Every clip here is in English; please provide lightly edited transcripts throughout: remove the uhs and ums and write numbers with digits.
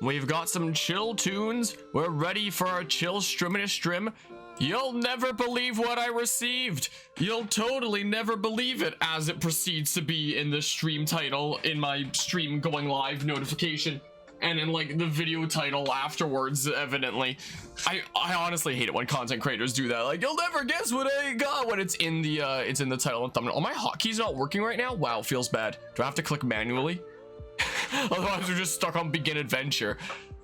We've got some chill tunes. We're ready for a chill strim. You'll never believe what I received. You'll totally never believe it, as it proceeds to be in the stream title, in my stream going live notification, and in like the video title afterwards, evidently. I honestly hate it when content creators do that. Like, you'll never guess what I got when it's in the title and thumbnail. Are my hotkeys not working right now? Wow, feels bad. Do I have to click manually? Otherwise we're just stuck on begin adventure.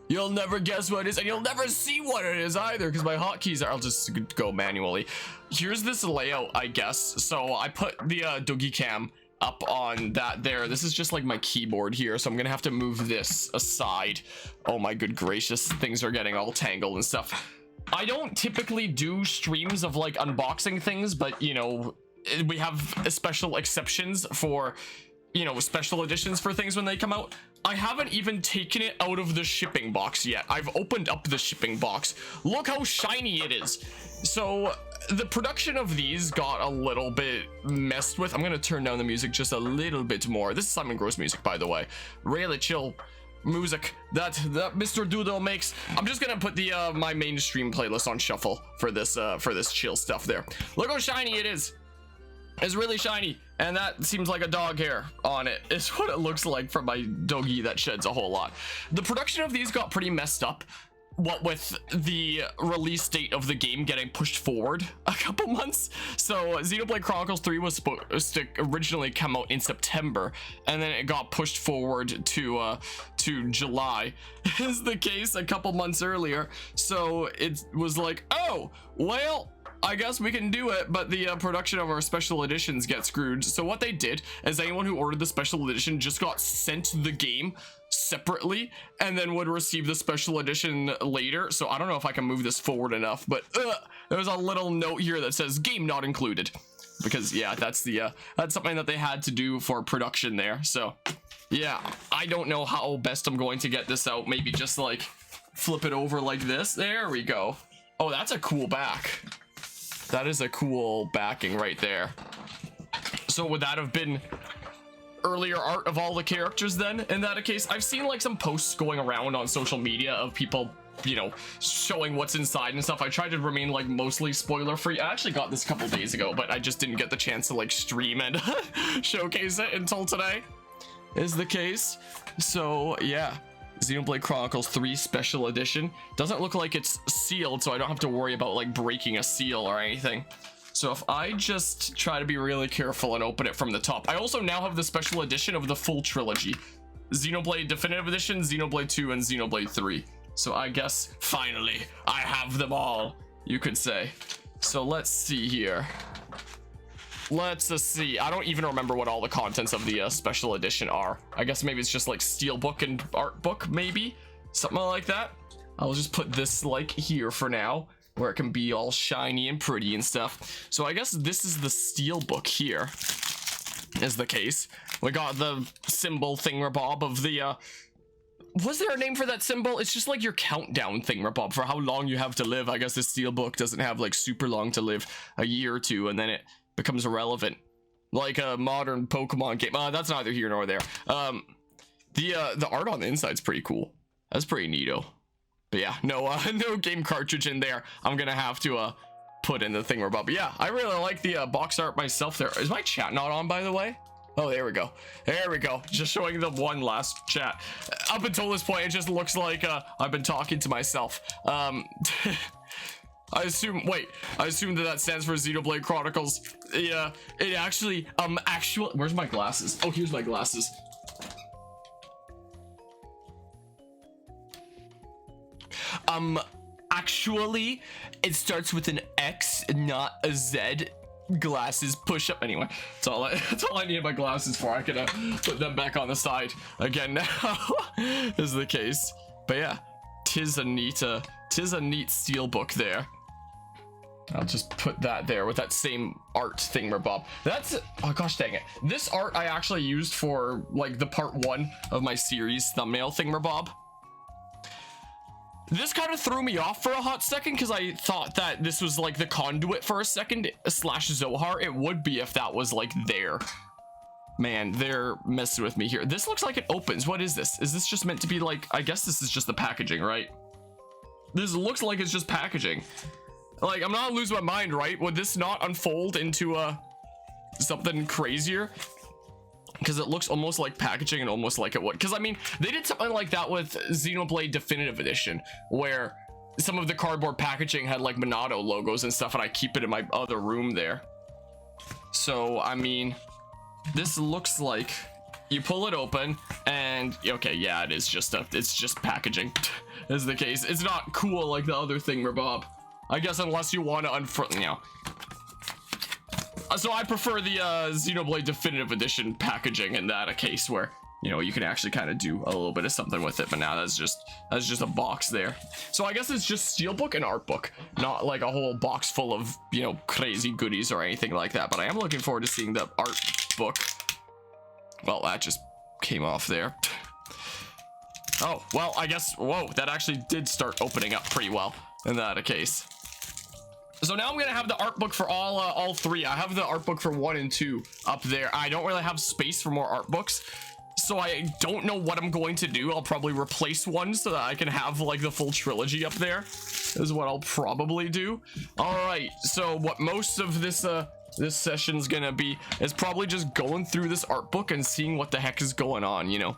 You'll never guess what it is, and you'll never see what it is either, because my hotkeys are. I'll just go manually. Here's this layout, I guess. So I put the Doogie Cam up on that there. This is just like my keyboard here, so I'm gonna have to move this aside. Oh my good gracious, things are getting all tangled and stuff. I don't typically do streams of like unboxing things, but you know, we have special exceptions for, you know, special editions for things when they come out. I haven't even taken it out of the shipping box yet. I've opened up the shipping box. Look how shiny it is. So the production of these got a little bit messed with. I'm gonna turn down the music just a little bit more. This is Simon Gross music, by the way. Really chill music that Mr. Doodle makes. I'm just gonna put the my mainstream playlist on shuffle for this chill stuff there. Look how shiny it is. It's really shiny, and that seems like a dog hair on it is what it looks like from my doggy that sheds a whole lot. The production of these got pretty messed up, what with the release date of the game getting pushed forward a couple months. So Xenoblade Chronicles 3 was supposed to originally come out in September, and then it got pushed forward to July is the case, a couple months earlier. So it was like, oh well, I guess we can do it, but the production of our special editions get screwed. So what they did is anyone who ordered the special edition just got sent the game separately and then would receive the special edition later. So I don't know if I can move this forward enough, but there's a little note here that says game not included, because yeah, that's something that they had to do for production there. So yeah, I don't know how best I'm going to get this out. Maybe just like flip it over like this. There we go. Oh, that's a cool back. That is a cool backing right there. So would that have been earlier art of all the characters then? In that case, I've seen like some posts going around on social media of people, you know, showing what's inside and stuff. I tried to remain like mostly spoiler free. I actually got this a couple days ago, but I just didn't get the chance to like stream and showcase it until today is the case. So yeah, Xenoblade Chronicles 3 Special Edition. Doesn't look like it's sealed, so I don't have to worry about like breaking a seal or anything. So if I just try to be really careful and open it from the top. I also now have the Special Edition of the full trilogy. Xenoblade Definitive Edition, Xenoblade 2, and Xenoblade 3. So I guess finally I have them all, you could say. So let's see here. Let's see. I don't even remember what all the contents of the special edition are. I guess maybe it's just like steelbook and art book, maybe something like that. I'll just put this like here for now, where it can be all shiny and pretty and stuff. So I guess this is the steelbook here is the case. We got the symbol thingamabob of the was there a name for that symbol? It's just like your countdown thingamabob for how long you have to live. I guess the steelbook doesn't have like super long to live, a year or two, and then it becomes irrelevant, like a modern Pokemon game. That's neither here nor there. The art on the inside's pretty cool. That's pretty neato. But yeah, no game cartridge in there. I'm gonna have to put in the thingamabob. But yeah, I really like the box art myself. There is my chat not on, by the way. Oh, there we go. There we go. Just showing the one last chat. Up until this point, it just looks like I've been talking to myself. I assume that stands for Xenoblade Chronicles. Yeah, it actually, where's my glasses? Oh, here's my glasses. Actually, it starts with an X, not a Z. Glasses push up. Anyway, that's all I need my glasses for. I can put them back on the side again now. Is the case. But yeah, tis a neat steelbook there. I'll just put that there with that same art thingamabob. That's, oh gosh dang it. This art I actually used for like the part 1 of my series thumbnail thingamabob. This kind of threw me off for a hot second because I thought that this was like the Conduit for a second / Zohar. It would be if that was like there. Man, they're messing with me here. This looks like it opens. What is this? Is this just meant to be like, I guess this is just the packaging, right? This looks like it's just packaging. Like, I'm not losing my mind, right? Would this not unfold into something crazier? Because it looks almost like packaging and almost like it would. Because I mean, they did something like that with Xenoblade Definitive Edition, where some of the cardboard packaging had like Monado logos and stuff, and I keep it in my other room there. So I mean, this looks like you pull it open and okay, yeah, it's just packaging. Is the case. It's not cool like the other thing, Bob. I guess unless you want to you know. So I prefer the Xenoblade Definitive Edition packaging in that case where, you know, you can actually kind of do a little bit of something with it, but now that's just a box there. So I guess it's just steelbook and art book, not like a whole box full of, you know, crazy goodies or anything like that. But I am looking forward to seeing the art book. Well, that just came off there. Oh, well, I guess, whoa, that actually did start opening up pretty well in that case. So now I'm gonna have the art book for all three. I have the art book for 1 and 2 up there. I don't really have space for more art books, so I don't know what I'm going to do. I'll probably replace one so that I can have like the full trilogy up there is what I'll probably do. All right, so what most of this this session's gonna be is probably just going through this art book and seeing what the heck is going on, you know,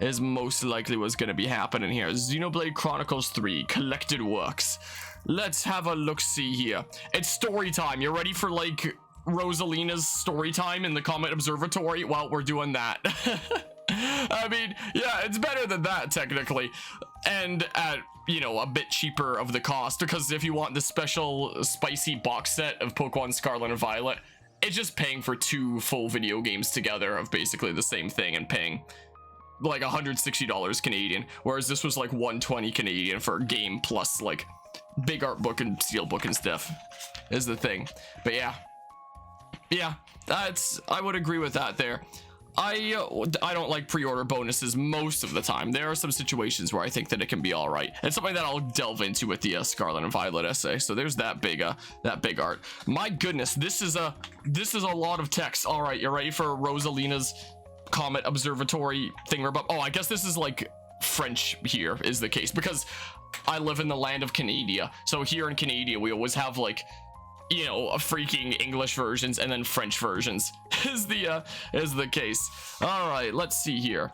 is most likely what's gonna be happening here. Xenoblade Chronicles 3 Collected Works. Let's have a look-see here. It's story time. You ready for like Rosalina's story time in the Comet Observatory? Well, we're doing that. I mean, yeah, it's better than that technically, and at, you know, a bit cheaper of the cost, because if you want the special spicy box set of Pokemon Scarlet and Violet, it's just paying for 2 full video games together of basically the same thing and paying like $160 Canadian, whereas this was like $120 Canadian for a game plus like big art book and steel book and stuff is the thing. But yeah, I would agree with that there. I don't like pre-order bonuses most of the time. There are some situations where I think that it can be all right. It's something that I'll delve into with the Scarlet and Violet essay. So there's that big art. My goodness, this is a lot of text. All right, you ready for Rosalina's Comet Observatory thing? Oh, I guess this is like French here is the case, because I live in the land of Canada. So here in Canada, we always have like, you know, a freaking English versions and then French versions is the case. All right, let's see here.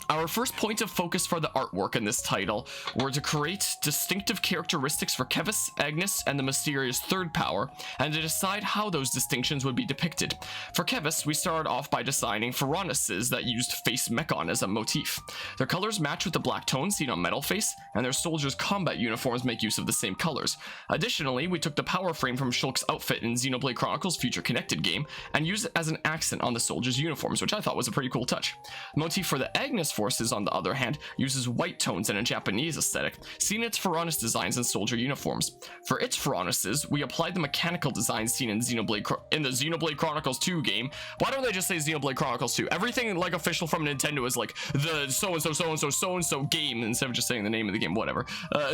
Our first point of focus for the artwork in this title were to create distinctive characteristics for Kevis, Agnes, and the mysterious third power, and to decide how those distinctions would be depicted. For Kevis, we started off by designing Ferronuses that used face mechon as a motif. Their colors match with the black tones seen on Metal Face, and their soldiers' combat uniforms make use of the same colors. Additionally, we took the power frame from Shulk's outfit in Xenoblade Chronicles Future Connected game and used it as an accent on the soldiers' uniforms, which I thought was a pretty cool touch. The motif for the Agnes forces, on the other hand, uses white tones and a Japanese aesthetic, seen in its Ferronus designs and soldier uniforms. For its Ferronuses, we applied the mechanical designs seen in the Xenoblade Chronicles 2 game. Why don't they just say Xenoblade Chronicles 2? Everything like official from Nintendo is like the so-and-so game, instead of just saying the name of the game, whatever,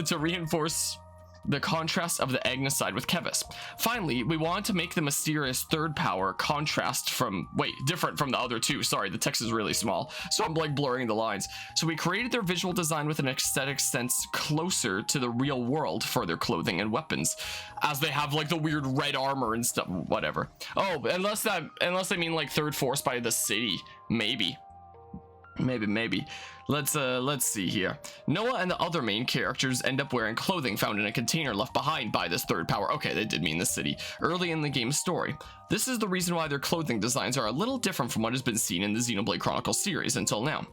to reinforce the contrast of the Agnes side with Kevis. Finally, we wanted to make the mysterious third power different from the other two. Sorry, the text is really small, so I'm like blurring the lines. So we created their visual design with an aesthetic sense closer to the real world for their clothing and weapons, as they have like the weird red armor and stuff, whatever. Oh, unless they mean like third force by the city, maybe. Let's see here. Noah and the other main characters end up wearing clothing found in a container left behind by this third power. Okay, they did mean the city early in the game's story. This is the reason why their clothing designs are a little different from what has been seen in the Xenoblade Chronicles series until now.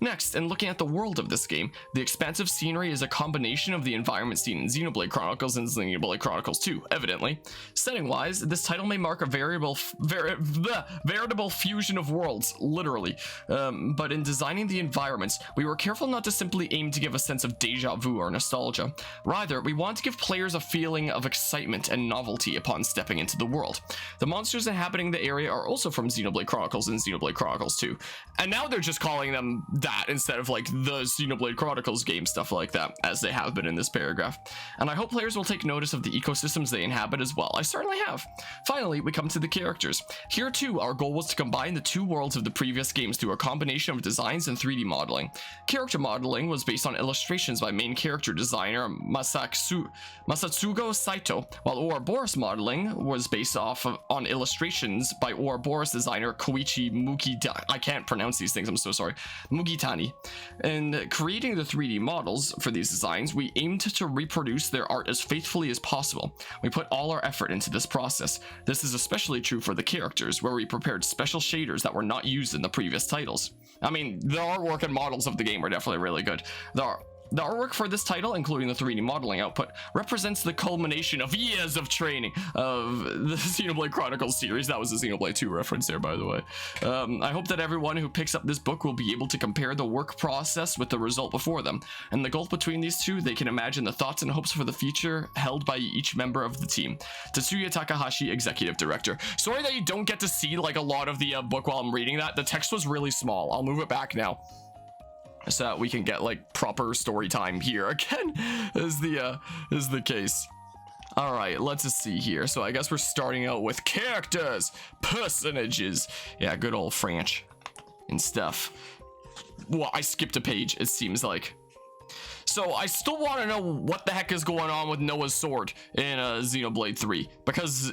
Next, in looking at the world of this game, the expansive scenery is a combination of the environment seen in Xenoblade Chronicles and Xenoblade Chronicles 2, evidently. Setting-wise, this title may mark a veritable fusion of worlds, literally. But in designing the environments, we were careful not to simply aim to give a sense of deja vu or nostalgia. Rather, we want to give players a feeling of excitement and novelty upon stepping into the world. The monsters inhabiting the area are also from Xenoblade Chronicles and Xenoblade Chronicles 2. And now they're just calling them that instead of like the Xenoblade Chronicles game, stuff like that, as they have been in this paragraph. And I hope players will take notice of the ecosystems they inhabit as well. I certainly have. Finally, we come to the characters. Here too, our goal was to combine the two worlds of the previous games through a combination of designs and 3D modeling. Character modeling was based on illustrations by main character designer Masatsugo Saito, while Ouroboros modeling was based on illustrations by Ouroboros designer Koichi Mugitani. I can't pronounce these things, I'm so sorry. Mugitani. In creating the 3D models for these designs, we aimed to reproduce their art as faithfully as possible. We put all our effort into this process. This is especially true for the characters, where we prepared special shaders that were not used in the previous titles. I mean, the artwork and models of the game are definitely really good. The artwork for this title, including the 3D modeling output, represents the culmination of years of training of the Xenoblade Chronicles series. That was a Xenoblade 2 reference there, by the way. I hope that everyone who picks up this book will be able to compare the work process with the result before them. And the gulf between these two, they can imagine the thoughts and hopes for the future held by each member of the team. Tetsuya Takahashi, Executive Director. Sorry that you don't get to see like a lot of the book while I'm reading that. The text was really small. I'll move it back now, so that we can get like proper story time here again is the case. All right, let's just see here. So I guess we're starting out with characters, personages. Yeah, good old French and stuff. Well, I skipped a page, it seems like. So I still want to know what the heck is going on with Noah's sword in Xenoblade 3, because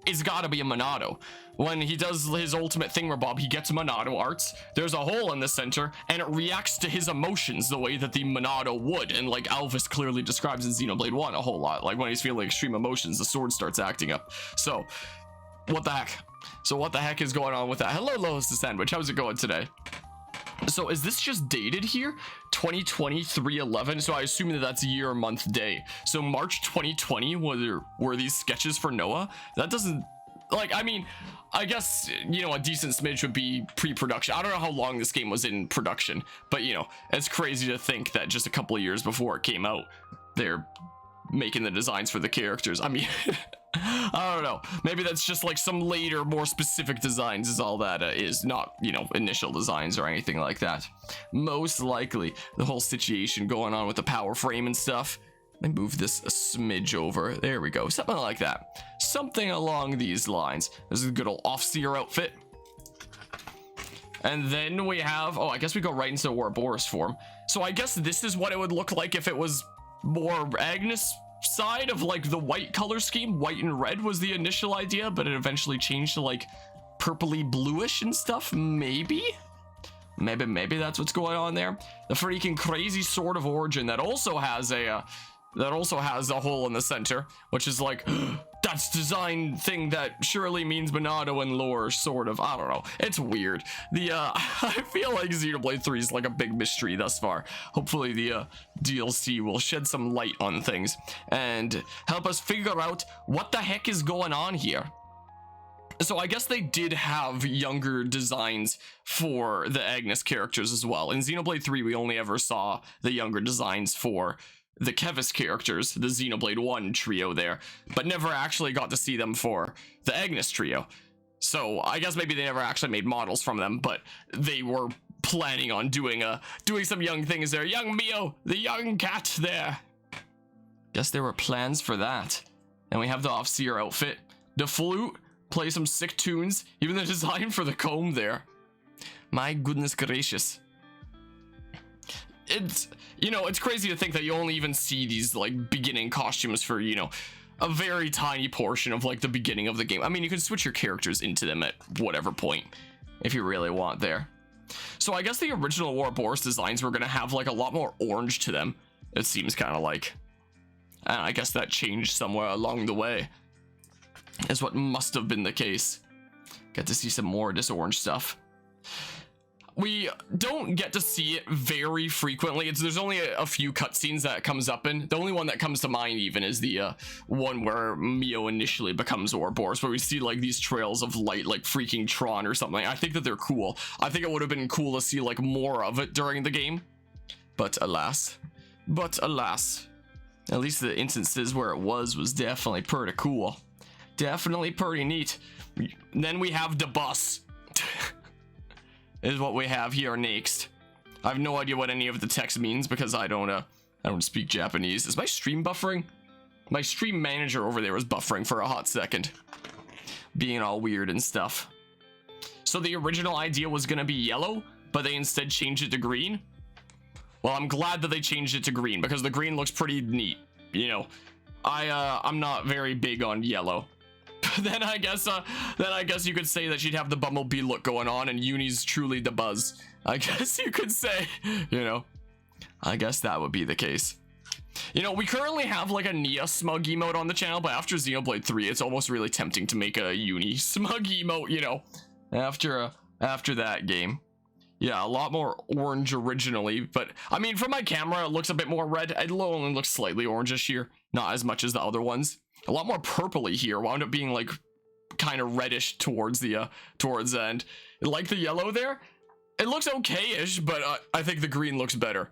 it's gotta be a Monado. When he does his ultimate thingamabob, he gets Monado arts. There's a hole in the center, and it reacts to his emotions the way that the Monado would. And like Alvis clearly describes in Xenoblade 1 a whole lot. Like when he's feeling extreme emotions, the sword starts acting up. So, what the heck? So what the heck is going on with that? Hello, Lois the Sandwich. How's it going today? So is this just dated here? 2023-11. So I assume that that's year, month, day. So March 2020 were these sketches for Noah? That doesn't, like, I mean, I guess, you know, a decent smidge would be pre-production. I don't know how long this game was in production, but you know, it's crazy to think that just a couple of years before it came out, they're making the designs for the characters. I mean, I don't know. Maybe that's just like some later, more specific designs is all that is, not, you know, initial designs or anything like that. Most likely, the whole situation going on with the power frame and stuff. Let me move this a smidge over. There we go. Something like that. Something along these lines. This is a good old Off-Seer outfit. And then we have, oh, I guess we go right into Ouroboros form. So I guess this is what it would look like if it was more Agnes side of like the white color scheme. White and red was the initial idea, but it eventually changed to like purpley bluish and stuff. Maybe that's what's going on there. The freaking crazy sword of origin that also has a hole in the center, which is like that's design thing that surely means Monado and lore, sort of. I don't know, it's weird. The I feel like Xenoblade 3 is like a big mystery thus far. Hopefully the DLC will shed some light on things and help us figure out what the heck is going on here. So I guess they did have younger designs for the Agnes characters as well. In Xenoblade 3, we only ever saw the younger designs for the Kevis characters, the Xenoblade 1 trio there, but never actually got to see them for the Agnes trio. So I guess maybe they never actually made models from them, but they were planning on doing some young things there. Young Mio, the young cat there. Guess there were plans for that. And we have the Off-Seer outfit, the flute, play some sick tunes, even the design for the comb there. My goodness gracious. It's, you know, it's crazy to think that you only even see these like beginning costumes for, you know, a very tiny portion of like the beginning of the game. I mean, you can switch your characters into them at whatever point if you really want there. So I guess the original Ouroboros designs were gonna have like a lot more orange to them. It seems kind of like, and I guess that changed somewhere along the way, is what must have been the case. Get to see some more of this orange stuff. we don't get to see it very frequently. There's only a few cutscenes that it comes up in. The only one that comes to mind even is the one where Mio initially becomes Ouroboros, where we see like these trails of light, like freaking Tron or something. I think that they're cool. I think it would have been cool to see like more of it during the game, but alas, at least the instances where it was definitely pretty cool, definitely pretty neat. Then we have the bus. Is what we have here next. I have no idea what any of the text means because I don't speak Japanese. Is my stream buffering? My stream manager over there was buffering for a hot second, being all weird and stuff. So the original idea was gonna be yellow, but they instead changed it to green. Well, I'm glad that they changed it to green because the green looks pretty neat. You know, I'm not very big on yellow. then I guess you could say that she'd have the Bumblebee look going on, and Uni's truly the Buzz. I guess you could say, you know, I guess that would be the case. You know, we currently have like a Nia smug emote on the channel, but after Xenoblade 3, it's almost really tempting to make a Uni smug emote, you know, after that game. Yeah, a lot more orange originally, but I mean, from my camera, it looks a bit more red. It only looks slightly orangish here, not as much as the other ones. A lot more purpley here, wound up being like kind of reddish towards the end. Like the yellow there, it looks okay-ish, but I think the green looks better,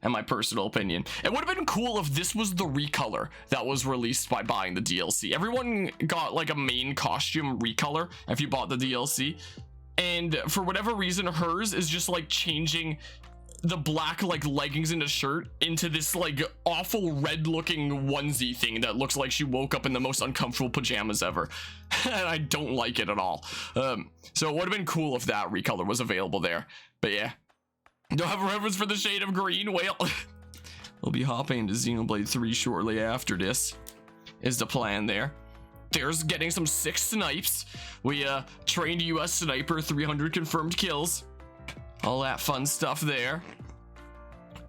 in my personal opinion. It would have been cool if this was the recolor that was released by buying the DLC. Everyone got like a main costume recolor if you bought the DLC, and for whatever reason, hers is just like changing the black like leggings and a shirt into this like awful red looking onesie thing that looks like she woke up in the most uncomfortable pajamas ever. And I don't like it at all. So it would have been cool if that recolor was available there, but yeah, don't have a reference for the shade of green. Well, we'll be hopping into Xenoblade 3 shortly after this is the plan there. There's getting some sick snipes. We trained US sniper, 300 confirmed kills, all that fun stuff there.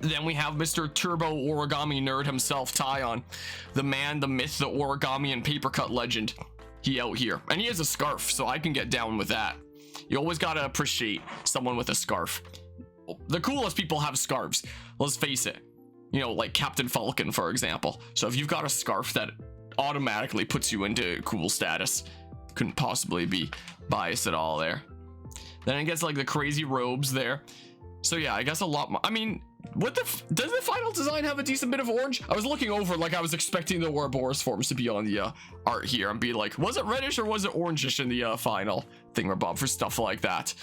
Then we have Mr. Turbo Origami Nerd himself, Tyon, the man, the myth, the origami and paper cut legend. He out here, and he has a scarf, so I can get down with that. You always gotta appreciate someone with a scarf. The coolest people have scarves, let's face it. You know, like Captain Falcon, for example. So if you've got a scarf, that automatically puts you into cool status. Couldn't possibly be biased at all there. Then it gets like the crazy robes there. So yeah, I guess a lot more. I mean, does the final design have a decent bit of orange? I was looking over like I was expecting the Ouroboros forms to be on the art here and be like, was it reddish or was it orangish in the final thingamabob for stuff like that?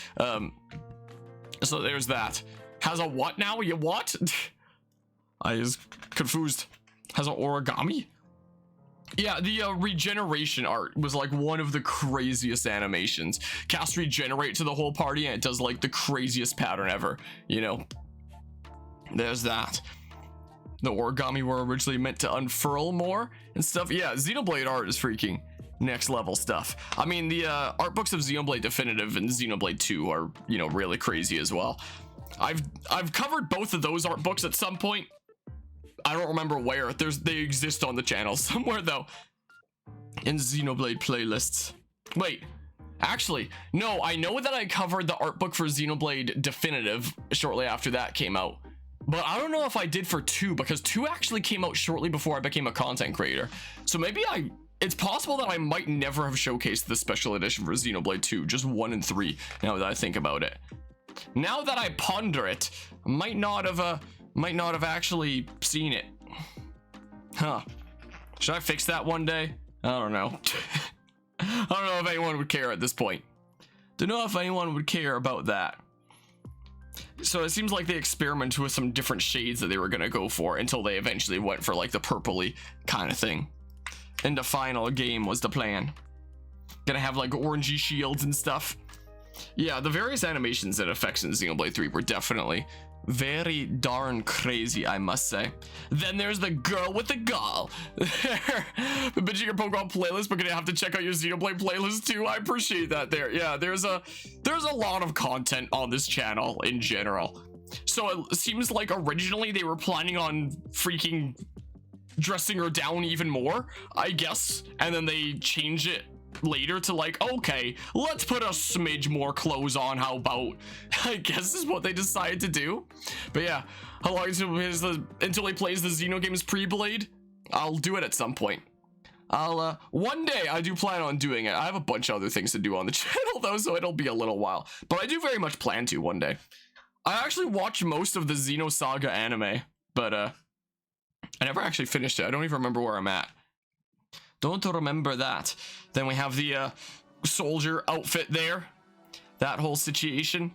So there's that. Has a what now? You what? I is confused. Has an origami? Yeah, the regeneration art was like one of the craziest animations. Cast regenerate to the whole party and it does like the craziest pattern ever, you know. There's that. The origami were originally meant to unfurl more and stuff. Yeah, Xenoblade art is freaking next level stuff. I mean, the art books of Xenoblade Definitive and Xenoblade 2 are, you know, really crazy as well. I've covered both of those art books at some point. I don't remember where. They exist on the channel somewhere though, in Xenoblade playlists. Wait, actually, no, I know that I covered the art book for Xenoblade Definitive shortly after that came out, but I don't know if I did for 2 because 2 actually came out shortly before I became a content creator. So maybe it's possible that I might never have showcased the special edition for Xenoblade 2, just 1 and 3, now that I think about it. Now that I ponder it, might not have actually seen it. Huh. Should I fix that one day? I don't know. I don't know if anyone would care at this point. Don't know if anyone would care about that. So it seems like they experimented with some different shades that they were gonna go for until they eventually went for like the purpley kind of thing. And the final game was the plan. Gonna have like orangey shields and stuff. Yeah, the various animations and effects in Xenoblade 3 were definitely very darn crazy, I must say. Then there's the girl with the gall. The bitching your Pokemon playlist, but gonna have to check out your Xenoblade playlist too. I appreciate that there. Yeah, there's a lot of content on this channel in general. So it seems like originally they were planning on freaking dressing her down even more, I guess, and then they changed it later to like, okay, let's put a smidge more clothes on, how about? I guess is what they decided to do. But yeah, how long until he plays the Xenogames pre-Blade? I'll do it at some point. One day I do plan on doing it. I have a bunch of other things to do on the channel though, so it'll be a little while, but I do very much plan to one day. I actually watched most of the Xenosaga anime, but I never actually finished it. I don't even remember where I'm at. Don't remember that. Then we have the soldier outfit there, that whole situation.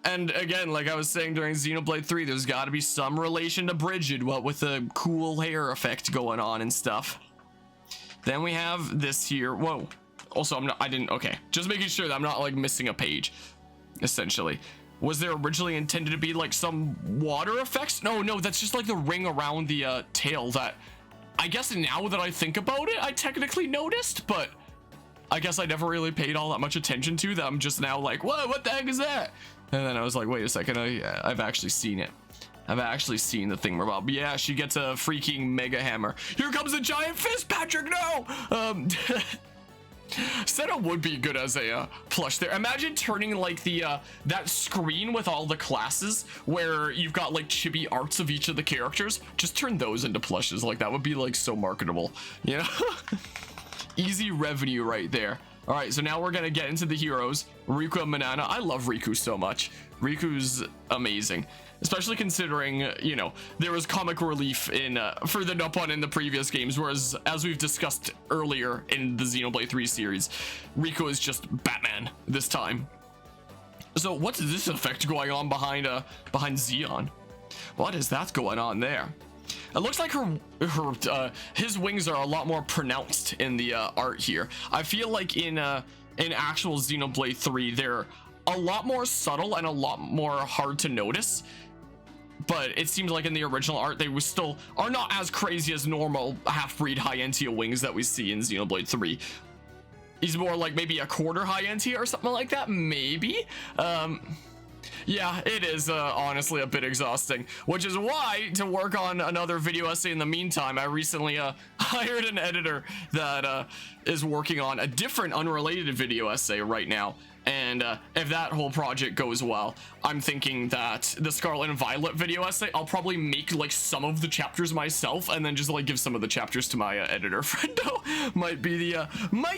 And again, like I was saying during Xenoblade 3, there's got to be some relation to Bridget, what with the cool hair effect going on and stuff. Then we have this here. Whoa. Also, okay. Just making sure that I'm not like missing a page, essentially. Was there originally intended to be like some water effects? No, that's just like the ring around the tail that I guess now that I think about it, I technically noticed, but I guess I never really paid all that much attention to that. I'm just now like, what the heck is that? And then I was like, wait a second, I've actually seen it. I've actually seen the thing about, but yeah, she gets a freaking mega hammer. Here comes a giant fist, Patrick, no! Senna would be good as a plush there. Imagine turning like the that screen with all the classes where you've got like chibi arts of each of the characters. Just turn those into plushes. Like that would be like so marketable, you know? Easy revenue right there. All right, so now we're gonna get into the heroes. Riku and Manana. I love Riku so much. Riku's amazing, especially considering, you know, there was comic relief in for the Nopon in the previous games, whereas as we've discussed earlier in the Xenoblade 3 series, Riku is just Batman this time. So what's this effect going on behind Xeon? What is that going on there? It looks like his wings are a lot more pronounced in the art here. I feel like in actual Xenoblade 3, they're a lot more subtle and a lot more hard to notice. But it seems like in the original art, they still are not as crazy as normal half-breed High-Entia wings that we see in Xenoblade 3. He's more like maybe a quarter High-Entia or something like that, maybe. Yeah, it is honestly a bit exhausting, which is why, to work on another video essay in the meantime, I recently hired an editor that is working on a different unrelated video essay right now. And if that whole project goes well, I'm thinking that the Scarlet and Violet video essay, I'll probably make like some of the chapters myself and then just like give some of the chapters to my editor friendo. might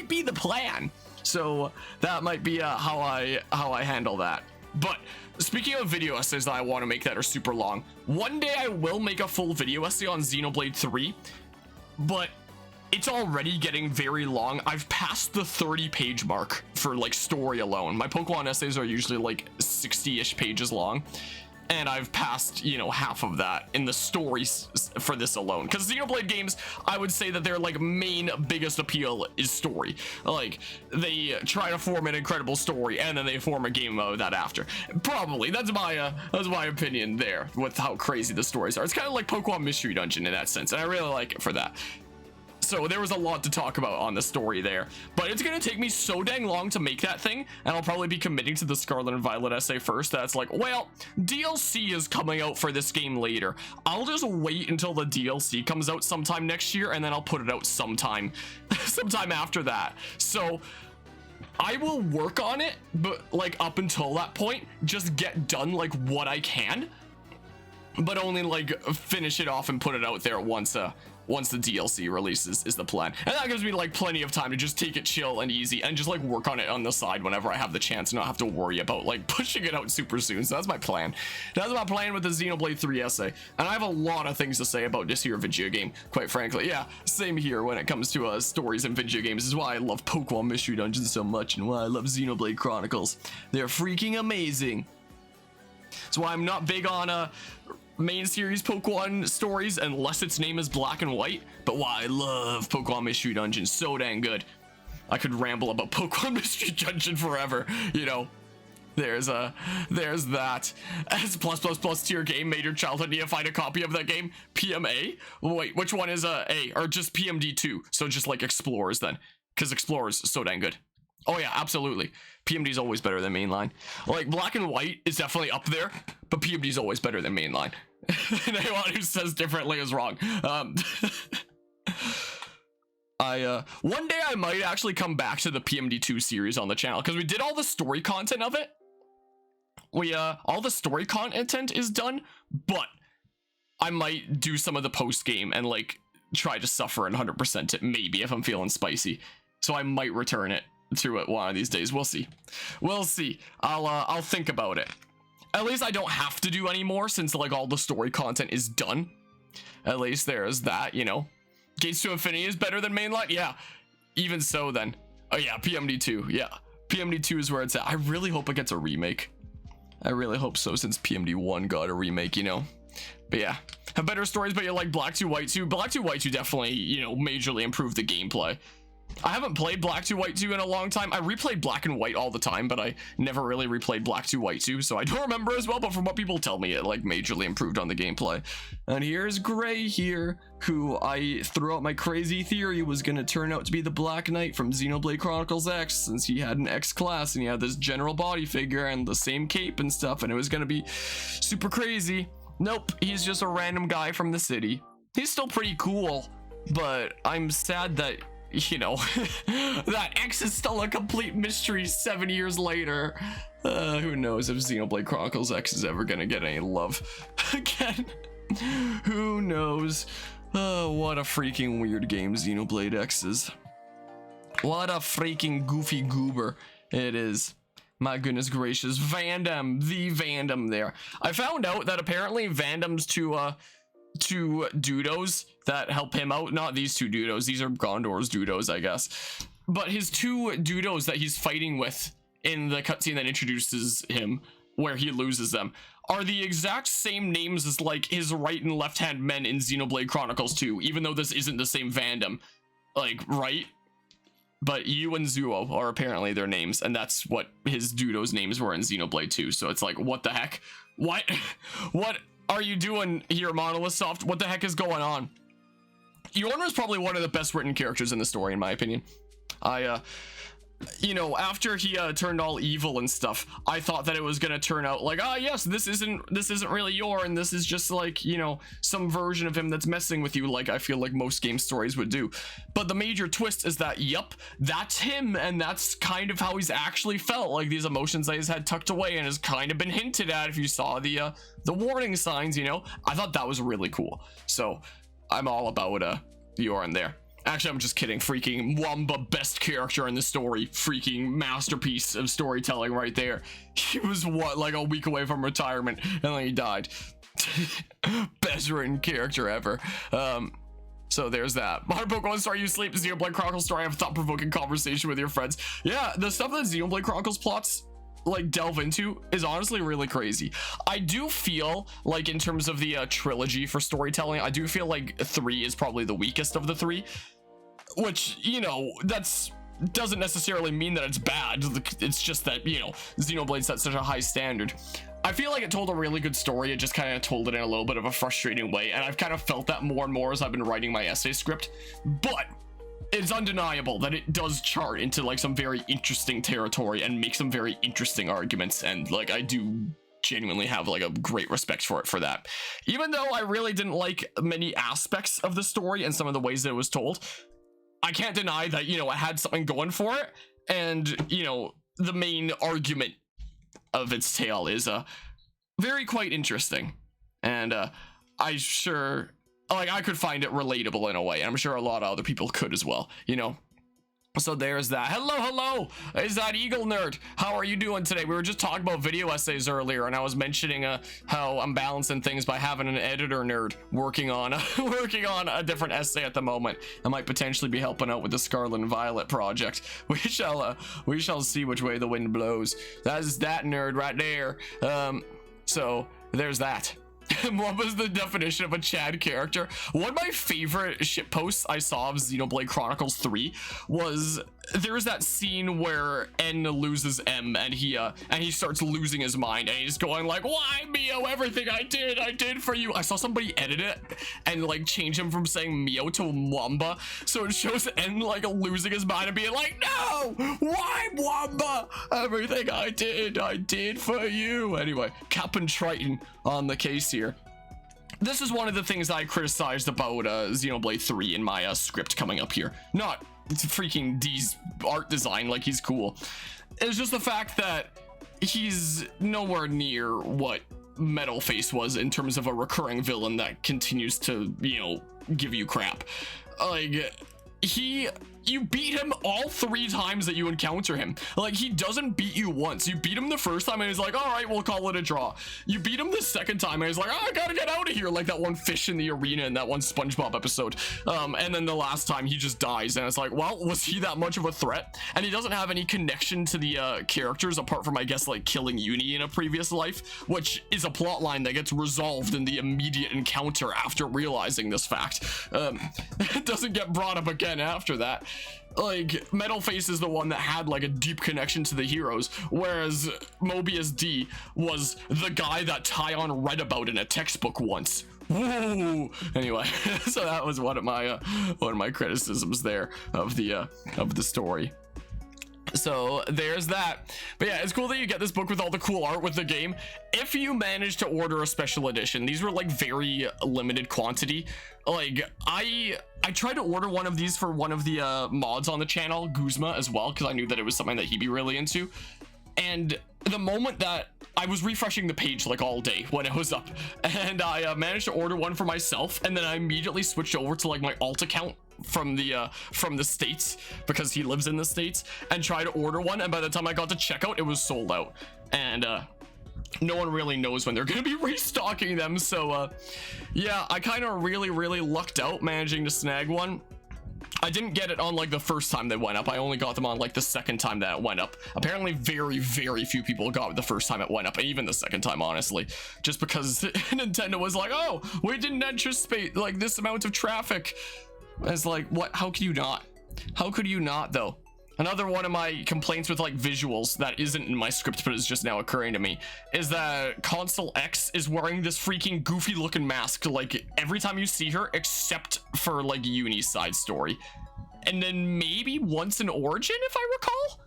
be the plan. So that might be how I handle that. But speaking of video essays that I want to make that are super long, one day I will make a full video essay on Xenoblade 3, but it's already getting very long. I've passed the 30-page mark for like story alone. My Pokemon essays are usually like 60-ish pages long, and I've passed, you know, half of that in the stories for this alone. Because Xenoblade games, I would say that their like main biggest appeal is story. Like they try to form an incredible story and then they form a game of that after. Probably that's my opinion there with how crazy the stories are. It's kind of like Pokemon Mystery Dungeon in that sense, and I really like it for that. So there was a lot to talk about on the story there, but it's gonna take me so dang long to make that thing, and I'll probably be committing to the Scarlet and Violet essay first. That's like, well, DLC is coming out for this game later. I'll just wait until the DLC comes out sometime next year, and then I'll put it out sometime after that. So I will work on it, but like up until that point, just get done like what I can, but only like finish it off and put it out there once the DLC releases is the plan. And that gives me like plenty of time to just take it chill and easy and just like work on it on the side whenever I have the chance and not have to worry about like pushing it out super soon. So that's my plan. That's my plan with the Xenoblade 3 essay. And I have a lot of things to say about this here video game, quite frankly. Yeah, same here when it comes to stories and video games. This is why I love Pokemon Mystery Dungeon so much and why I love Xenoblade Chronicles. They're freaking amazing. That's why I'm not big on main series Pokemon stories unless its name is Black and White, but why I love Pokemon Mystery Dungeon so dang good. I could ramble about Pokemon Mystery Dungeon forever, you know. There's that. As +++ tier game made your childhood neophyte a copy of that game. PMA? Wait, which one is A? Or just PMD2? So just like Explorers then, because Explorers is so dang good. Oh yeah, absolutely. PMD is always better than mainline. Like Black and White is definitely up there, but PMD is always better than mainline. And anyone who says differently is wrong. One day I might actually come back to the PMD2 series on the channel, because we did all the story content of it. All the story content is done, but I might do some of the post game and like try to suffer and 100% it, maybe, if I'm feeling spicy. So I might return it to it one of these days. We'll see. We'll see. I'll think about it. At least I don't have to do any more, since like all the story content is done. At least there's that, you know. Gates to Infinity is better than Mainline? Yeah. Even so then. Oh yeah, PMD2. Yeah. PMD2 is where it's at. I really hope it gets a remake. I really hope so, since PMD1 got a remake, you know. But yeah. Have better stories, but you like Black 2 White 2. Black 2 White 2 definitely, you know, majorly improved the gameplay. I haven't played Black 2 White 2 in a long time. I replayed Black and White all the time, but I never really replayed Black 2 White 2, so I don't remember as well, but from what people tell me, it like majorly improved on the gameplay. And here's Gray here, who I threw out my crazy theory was gonna turn out to be the Black Knight from Xenoblade Chronicles X, since he had an X class and he had this general body figure and the same cape and stuff, and it was gonna be super crazy. Nope, he's just a random guy from the city. He's still pretty cool, but I'm sad that, you know, that X is still a complete mystery 7 years later. Who knows if Xenoblade Chronicles X is ever gonna get any love again. Who knows? What a freaking weird game Xenoblade X is. What a freaking goofy goober it is. My goodness gracious. Vandam, the Vandam there. I found out that apparently Vandam's two Dudos that help him out. Not these two Dudos. These are Gondor's Dudos, I guess. But his two Dudos that he's fighting with in the cutscene that introduces him, where he loses them, are the exact same names as like his right and left hand men in Xenoblade Chronicles 2, even though this isn't the same Vandam. Like, right? But Yu and Zuo are apparently their names, and that's what his Dudos names were in Xenoblade 2. So it's like, what the heck? What? What are you doing here, MonolithSoft? What the heck is going on? Yorna is probably one of the best written characters in the story, in my opinion. You know, after he turned all evil and stuff, I thought that it was gonna turn out like, yes, this isn't really Yor, and this is just like, you know, some version of him that's messing with you, like I feel like most game stories would do. But the major twist is that, yup, that's him, and that's kind of how he's actually felt. Like, these emotions that he's had tucked away and has kind of been hinted at if you saw the warning signs, you know. I thought that was really cool. So I'm all about Yor in there. Actually, I'm just kidding. Freaking Wamba, best character in the story. Freaking masterpiece of storytelling right there. He was, what, like a week away from retirement, and then he died. Best written character ever. So there's that. Modern Pokemon Star, you sleep. Xenoblade Chronicles Story, have a thought-provoking conversation with your friends. Yeah, the stuff that Xenoblade Chronicles plots like delve into is honestly really crazy. I do feel like, in terms of the trilogy for storytelling, I do feel like 3 is probably the weakest of the 3, which, you know, that's doesn't necessarily mean that it's bad. It's just that, you know, Xenoblade set such a high standard. I feel like it told a really good story. It just kind of told it in a little bit of a frustrating way, and I've kind of felt that more and more as I've been writing my essay script. But it's undeniable that it does chart into like some very interesting territory and make some very interesting arguments, and like I do genuinely have like a great respect for it for that. Even though I really didn't like many aspects of the story and some of the ways that it was told, I can't deny that, you know, it had something going for it, and, you know, the main argument of its tale is very quite interesting, and I sure, like, I could find it relatable in a way, and I'm sure a lot of other people could as well, you know. So there's that. Hello, is that Eagle Nerd? How are you doing today? We were just talking about video essays earlier, and I was mentioning how I'm balancing things by having an editor nerd working on a different essay at the moment. I might potentially be helping out with the Scarlet and Violet project. We shall see which way the wind blows. That's that nerd right there. So there's that. What was the definition of a Chad character? One of my favorite shitposts I saw of Xenoblade Chronicles 3 was there's that scene where N loses M, and he starts losing his mind, and he's going like, "Why, Mio? Everything I did for you." I saw somebody edit it and like change him from saying Mio to Wamba, so it shows N like losing his mind and being like, "No, why Wamba? Everything I did for you." Anyway, Cap and Triton on the case here. this is one of the things I criticized about Xenoblade 3 in my script coming up here. Not freaking D's art design, like he's cool. It's just the fact that he's nowhere near what Metal Face was in terms of a recurring villain that continues to, you know, give you crap. Like, you beat him all 3 times that you encounter him. Like, he doesn't beat you once. You beat him the first time and he's like, all right, we'll call it a draw. You beat him the second time and he's like, oh, I gotta get out of here, like that one fish in the arena in that one SpongeBob episode. And then the last time he just dies and it's like, well, was he that much of a threat? And he doesn't have any connection to the characters apart from, I guess, like killing Uni in a previous life, which is a plot line that gets resolved in the immediate encounter after realizing this fact. It doesn't get brought up again after that. Like, Metal Face is the one that had like a deep connection to the heroes, whereas Mobius D was the guy that Tyon read about in a textbook once. Woo! Anyway, so that was one of my criticisms there of the story. So there's that. But yeah, it's cool that you get this book with all the cool art with the game. If you manage to order a special edition, these were like very limited quantity. Like, I tried to order one of these for one of the mods on the channel, Guzma, as well, because I knew that it was something that he'd be really into. And the moment that I was refreshing the page like all day when it was up, and I managed to order one for myself, and then I immediately switched over to like my alt account from the States, because he lives in the States, and tried to order one, and by the time I got to checkout, it was sold out. And no one really knows when they're gonna be restocking them. So yeah, I kind of really lucked out managing to snag one. I didn't get it on like the first time they went up. I only got them on like the second time that it went up. Apparently very few people got it the first time it went up, and even the second time, honestly, just because Nintendo was like, oh, we didn't anticipate like this amount of traffic. It's like, what? How could you not? How could you not, though? Another one of my complaints with like visuals that isn't in my script but is just now occurring to me is that Console X is wearing this freaking goofy looking mask like every time you see her, except for like Uni's side story, and then maybe once in Origin, if I recall.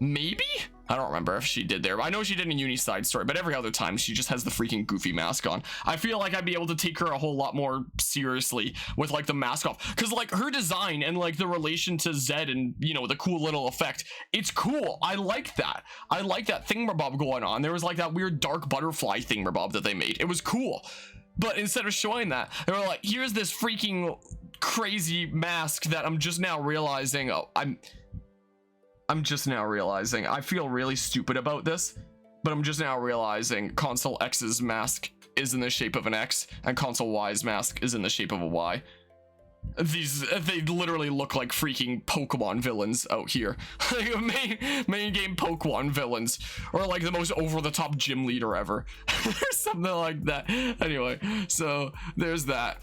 Maybe? I don't remember if she did there. I know she did in Uni's side story, but every other time she just has the freaking goofy mask on. I feel like I'd be able to take her a whole lot more seriously with like the mask off, because like her design and like the relation to Zed and, you know, the cool little effect, it's cool. I like that. I like that thingamabob going on. There was like that weird dark butterfly thingamabob that they made. It was cool. But instead of showing that, they were like, here's this freaking crazy mask that I'm just now realizing, oh, I'm just now realizing, I feel really stupid about this, but I'm just now realizing Console X's mask is in the shape of an X and Console Y's mask is in the shape of a Y. They literally look like freaking Pokemon villains out here. Like main game Pokemon villains, or like the most over-the-top gym leader ever. Or something like that. Anyway, so there's that.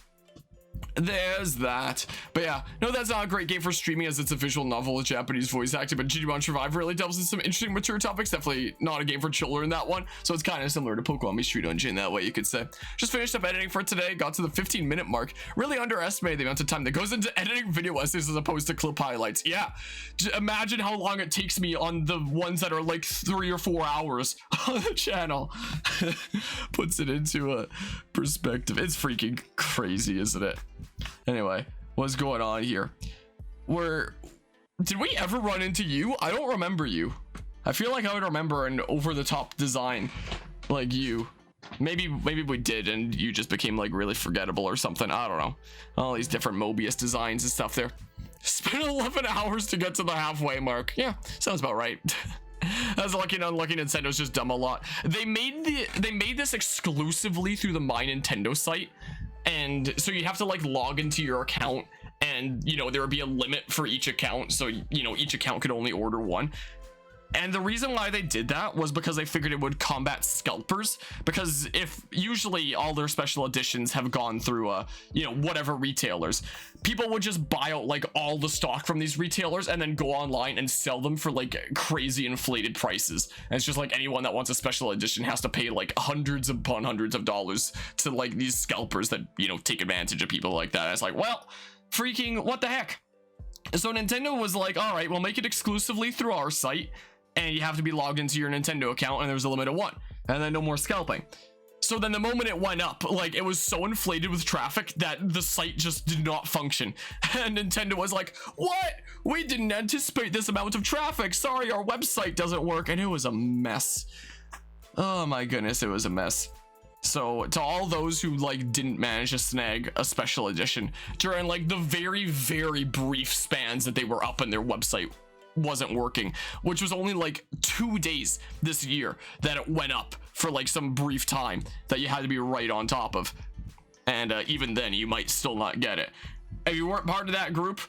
But yeah, no, that's not a great game for streaming as it's a visual novel with Japanese voice acting, but Digimon Survive really delves into some interesting mature topics. Definitely not a game for children, that one, so it's kind of similar to Pokemon Mystery Dungeon that way, you could say. Just finished up editing for today, got to the 15-minute mark. Really underestimated the amount of time that goes into editing video essays as opposed to clip highlights. Yeah, just imagine how long it takes me on the ones that are like 3 or 4 hours on the channel. Puts it into a perspective. It's freaking crazy, isn't it? Anyway, what's going on here? Did we ever run into you? I don't remember you. I feel like I would remember an over-the-top design like you. Maybe we did and you just became like really forgettable or something. I don't know. All these different Mobius designs and stuff there. Spent 11 hours to get to the halfway mark. Yeah, sounds about right. As lucky and unlucky, Nintendo's just dumb a lot. They made this exclusively through the My Nintendo site. And so you have to like log into your account, and you know there would be a limit for each account, so you know each account could only order one. And the reason why they did that was because they figured it would combat scalpers, because if usually all their special editions have gone through you know, whatever retailers, people would just buy out like all the stock from these retailers and then go online and sell them for like crazy inflated prices. And it's just like anyone that wants a special edition has to pay like hundreds upon hundreds of dollars to like these scalpers that, you know, take advantage of people like that. And it's like, well, freaking what the heck. So Nintendo was like, all right, we'll make it exclusively through our site, and you have to be logged into your Nintendo account, and there's a limit of 1, and then no more scalping. So then the moment it went up, like, it was so inflated with traffic that the site just did not function. And Nintendo was like, what? We didn't anticipate this amount of traffic. Sorry, our website doesn't work. And it was a mess. Oh my goodness, it was a mess. So to all those who like didn't manage to snag a special edition during like the very, very brief spans that they were up and their website wasn't working, which was only like 2 days this year that it went up for like some brief time that you had to be right on top of. And even then you might still not get it. If you weren't part of that group,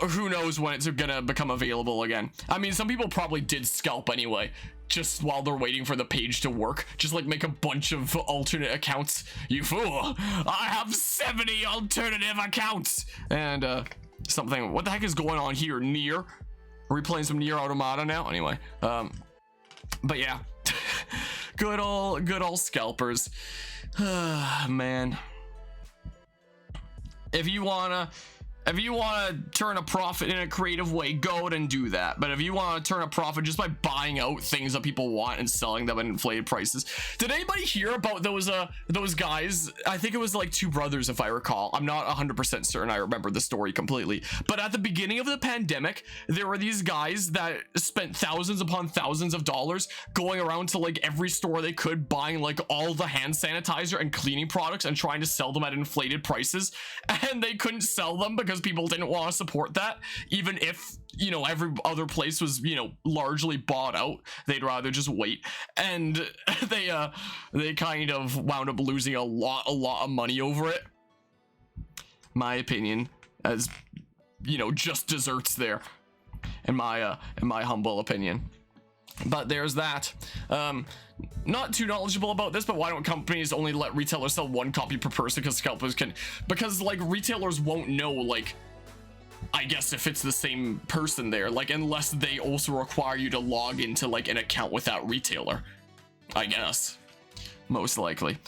who knows when it's gonna become available again. I mean, some people probably did scalp anyway, just while they're waiting for the page to work. Just like make a bunch of alternate accounts. You fool, I have 70 alternative accounts. And something, what the heck is going on here? Nier, are we playing some Nier Automata now? Anyway, but yeah. good old scalpers. Man, if you wanna turn a profit in a creative way, go out and do that. But if you want to turn a profit just by buying out things that people want and selling them at inflated prices. Did anybody hear about those guys? I think it was like two brothers, if I recall. I'm not 100% certain I remember the story completely. But at the beginning of the pandemic, there were these guys that spent thousands upon thousands of dollars going around to like every store they could, buying like all the hand sanitizer and cleaning products and trying to sell them at inflated prices. And they couldn't sell them because people didn't want to support that, even if, you know, every other place was, you know, largely bought out. They'd rather just wait. And they kind of wound up losing a lot of money over it. My opinion, as you know, just desserts there, in my humble opinion. But there's that. Not too knowledgeable about this, but why don't companies only let retailers sell one copy per person? Because scalpers can, because like retailers won't know, like, I guess if it's the same person there, like, unless they also require you to log into like an account with that retailer, I guess, most likely.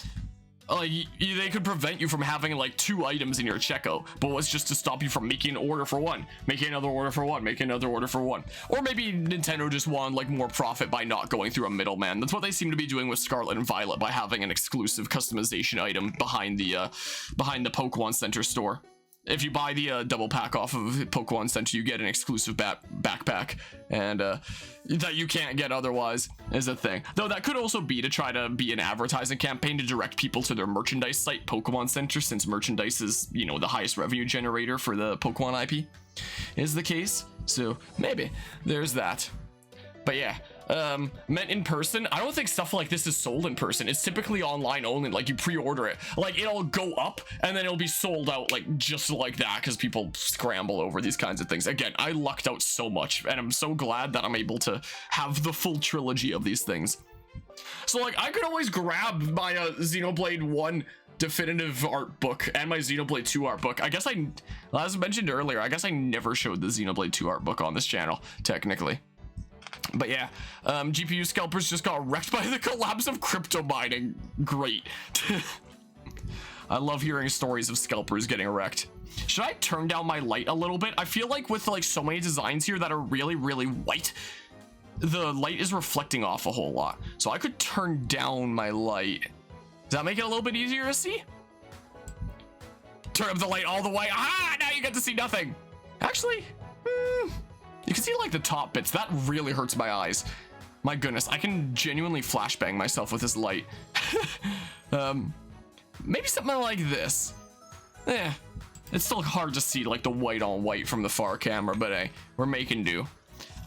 They could prevent you from having like 2 items in your checkout, but what's just to stop you from making an order for one, making another order for one, making another order for one. Or maybe Nintendo just wanted like more profit by not going through a middleman. That's what they seem to be doing with Scarlet and Violet, by having an exclusive customization item behind the Pokemon Center store. If you buy the double pack off of Pokemon Center, you get an exclusive backpack, and that you can't get otherwise, is a thing. Though that could also be to try to be an advertising campaign to direct people to their merchandise site, Pokemon Center, since merchandise is, you know, the highest revenue generator for the Pokemon IP, is the case. So maybe there's that. But yeah, meant in person, I don't think stuff like this is sold in person. It's typically online only. Like, you pre-order it, like it'll go up and then it'll be sold out like just like that, because people scramble over these kinds of things. Again, I lucked out so much, and I'm so glad that I'm able to have the full trilogy of these things. So like, I could always grab my Xenoblade 1 definitive art book and my Xenoblade 2 art book. I guess as mentioned earlier, I guess I never showed the Xenoblade 2 art book on this channel, technically. But yeah, GPU scalpers just got wrecked by the collapse of crypto mining. Great. I love hearing stories of scalpers getting wrecked. Should I turn down my light a little bit? I feel like with like so many designs here that are really, really white, the light is reflecting off a whole lot. So I could turn down my light. Does that make it a little bit easier to see? Turn up the light all the way. Ah, now you get to see nothing. Actually, you can see like the top bits. That really hurts my eyes. My goodness, I can genuinely flashbang myself with this light. Maybe something like this. It's still hard to see like the white on white from the far camera, but hey, we're making do.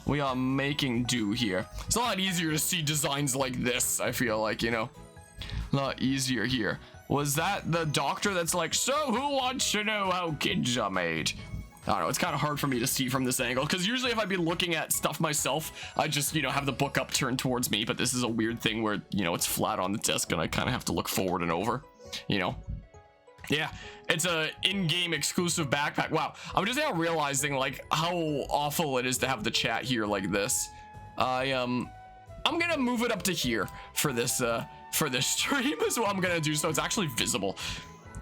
We are making do here. It's a lot easier to see designs like this, I feel like, you know. A lot easier here. Was that the doctor that's like, so who wants to know how kids are made? I don't know, it's kind of hard for me to see from this angle, because usually if I'd be looking at stuff myself, I just, you know, have the book up turned towards me, but this is a weird thing where, you know, it's flat on the desk and I kind of have to look forward and over, you know. Yeah, it's a in-game exclusive backpack. Wow, I'm just now realizing like how awful it is to have the chat here like this. I'm gonna move it up to here for this stream is what I'm gonna do, so it's actually visible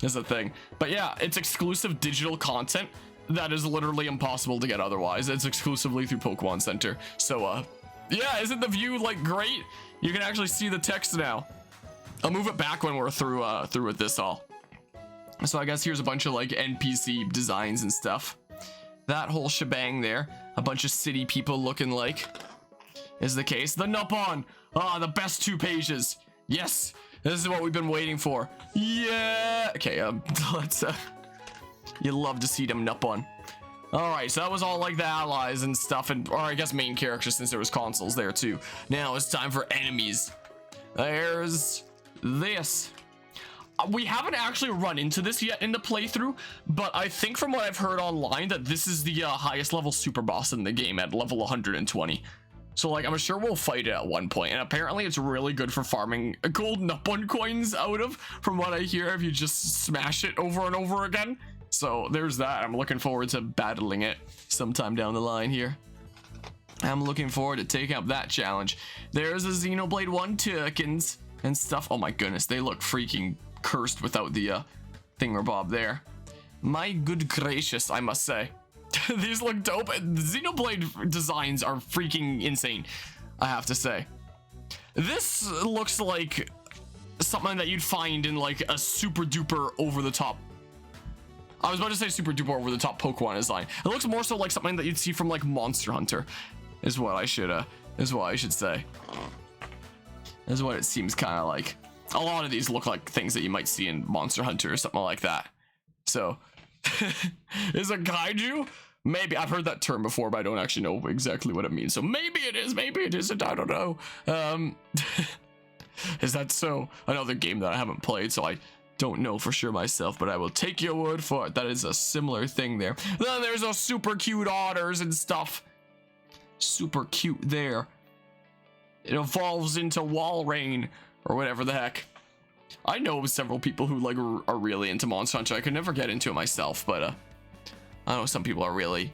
is the thing. But yeah, it's exclusive digital content that is literally impossible to get otherwise. It's exclusively through Pokemon Center. So yeah, isn't the view like great? You can actually see the text now. I'll move it back when we're through with this all. So I guess here's a bunch of like NPC designs and stuff. That whole shebang there, a bunch of city people looking like is the case. The Nupon, the best 2 pages. Yes, this is what we've been waiting for. Yeah. Okay, let's. You love to see them Nupon. All right, so that was all like the allies and stuff, or I guess main characters since there was consoles there too. Now it's time for enemies. There's this. We haven't actually run into this yet in the playthrough, but I think from what I've heard online that this is the highest level super boss in the game at level 120. So like I'm sure we'll fight it at one point, and apparently it's really good for farming gold Nupon coins out of, from what I hear, if you just smash it over and over again. So there's that. I'm looking forward to battling it sometime down the line here. I'm looking forward to taking up that challenge. There's a Xenoblade 1 tokens and stuff. Oh my goodness, they look freaking cursed without the thingamabob there. My good gracious, I must say. These look dope. Xenoblade designs are freaking insane, I have to say. This looks like something that you'd find in like a super duper over the top. I was about to say super duper over the top Pokemon design. It looks more so like something that you'd see from like Monster Hunter, is what I should say. Is what it seems kind of like. A lot of these look like things that you might see in Monster Hunter or something like that. So, is a kaiju? Maybe. I've heard that term before, but I don't actually know exactly what it means. So maybe it is, maybe it isn't. I don't know. Is that so? Another game that I haven't played, so I don't know for sure myself, but I will take your word for it. That is a similar thing there. Then there's those super cute otters and stuff. Super cute there. It evolves into Walrein or whatever the heck. I know several people who like are really into Monster Hunter. I could never get into it myself, but I know some people are really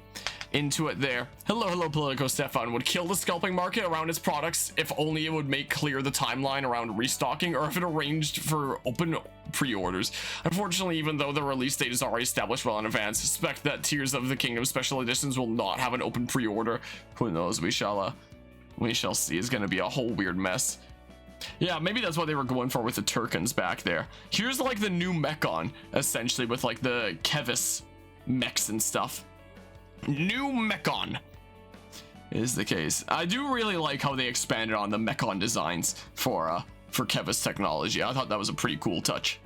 into it there. Hello, Politico Stefan would kill the scalping market around its products if only it would make clear the timeline around restocking, or if it arranged for open pre-orders. Unfortunately, even though the release date is already established well in advance, suspect that Tears of the Kingdom special editions will not have an open pre-order. Who knows? We shall see. It's gonna be a whole weird mess. Yeah, maybe that's what they were going for with the Turkins back there. Here's like the new Mechon, essentially, with like the Kevis mechs and stuff. New Mechon is the case. I do really like how they expanded on the Mechon designs for Kevis technology. I thought that was a pretty cool touch.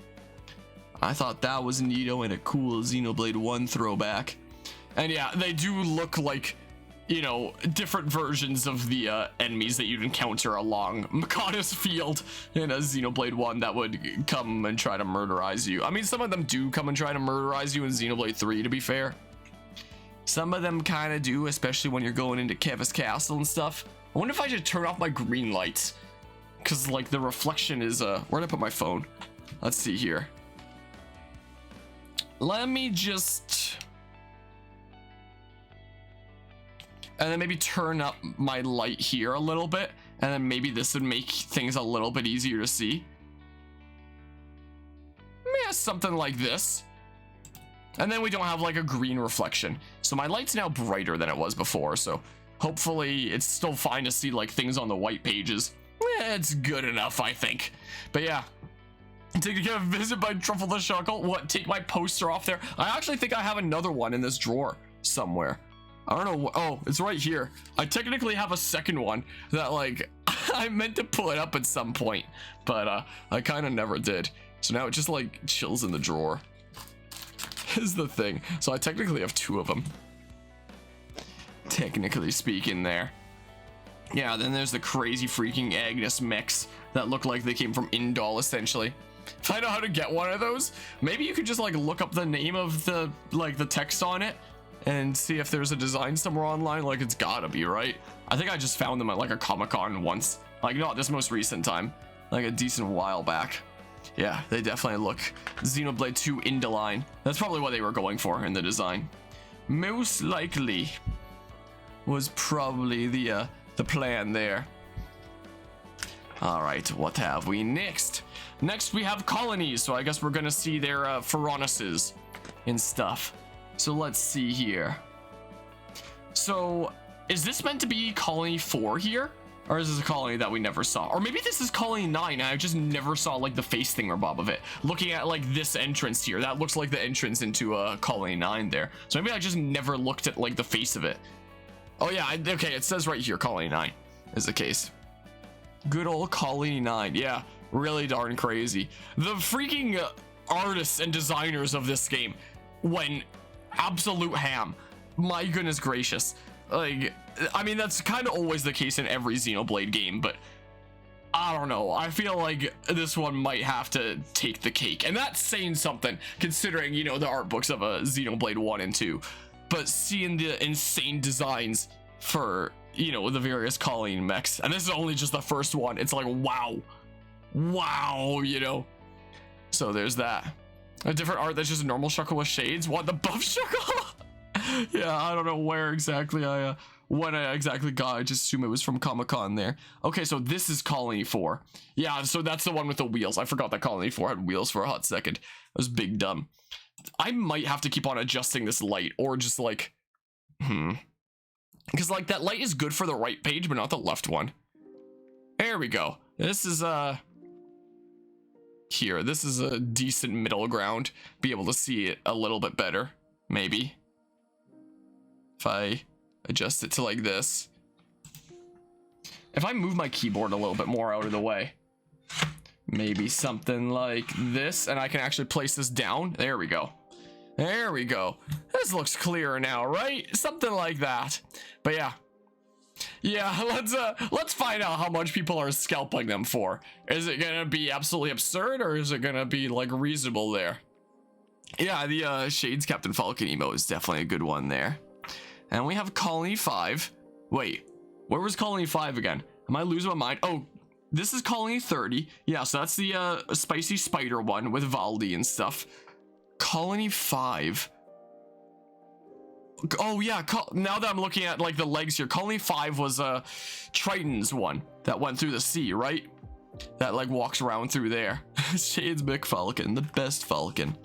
I thought that was neato and a cool Xenoblade 1 throwback. And yeah, they do look like, you know, different versions of the enemies that you'd encounter along Mechana's field in a Xenoblade 1 that would come and try to murderize you. I mean, some of them do come and try to murderize you in Xenoblade 3, to be fair. Some of them kind of do, especially when you're going into Kevis Castle and stuff. I wonder if I should turn off my green lights, because like the reflection is where'd I put my phone? Let's see here. Let me just, and then maybe turn up my light here a little bit, and then maybe this would make things a little bit easier to see. Yeah, something like this. And then we don't have like a green reflection. So my light's now brighter than it was before, so hopefully it's still fine to see like things on the white pages. It's good enough, I think. But yeah, take a visit by Truffle the Shuckle. What, take my poster off there? I actually think I have another one in this drawer somewhere. I don't know. Oh, it's right here. I technically have a second one that like I meant to pull it up at some point, but I kind of never did. So now it just like chills in the drawer. Is the thing. So I technically have 2 of them, technically speaking there. Yeah, then there's the crazy freaking Agnes mechs that look like they came from Indol, essentially. If I know how to get one of those, maybe you could just like look up the name of the like the text on it and see if there's a design somewhere online. Like, it's gotta be, right? I think I just found them at like a Comic-Con once, like not this most recent time, like a decent while back. Yeah, they definitely look Xenoblade 2 Indoline. That's probably what they were going for in the design. Most likely was probably the plan there. All right, what have we next? Next we have colonies, so I guess we're gonna see their Pharaonuses and stuff. So let's see here. So is this meant to be colony 4 here? Or is this a colony that we never saw? Or maybe this is colony 9 and I just never saw like the face thingamabob of it. Looking at like this entrance here, that looks like the entrance into colony 9 there. So maybe I just never looked at like the face of it. Oh yeah, okay, it says right here colony 9 is the case. Good old colony 9. Yeah, really darn crazy. The freaking artists and designers of this game went absolute ham. My goodness gracious. Like, I mean, that's kind of always the case in every Xenoblade game, but I don't know. I feel like this one might have to take the cake. And that's saying something, considering, you know, the art books of a Xenoblade 1 and 2. But seeing the insane designs for, you know, the various colony mechs. And this is only just the first one. It's like, wow. Wow, you know. So there's that. A different art that's just a normal Shuckle with shades. What, the buff Shuckle? Yeah, I don't know where exactly when I exactly got. I just assume it was from Comic-Con there. Okay, so this is Colony 4. Yeah, so that's the one with the wheels. I forgot that Colony 4 had wheels for a hot second. It was big dumb. I might have to keep on adjusting this light, or just like, because like that light is good for the right page, but not the left one. There we go. This is here. This is a decent middle ground. Be able to see it a little bit better, maybe. If I adjust it to like this. If I move my keyboard a little bit more out of the way. Maybe something like this, and I can actually place this down. There we go. There we go. This looks clearer now, right? Something like that. But yeah. Yeah, let's find out how much people are scalping them for. Is it gonna be absolutely absurd, or is it gonna be like reasonable there? Yeah, the Shades Captain Falcon emo is definitely a good one there. And we have Colony 5. Wait, where was Colony 5 again? Am I losing my mind? Oh, this is Colony 30. Yeah, so that's the spicy spider one with Valdi and stuff. Colony 5. Oh yeah, now that I'm looking at like the legs here, Colony 5 was Triton's one that went through the sea, right? That like walks around through there. Shades McFalcon, the best Falcon.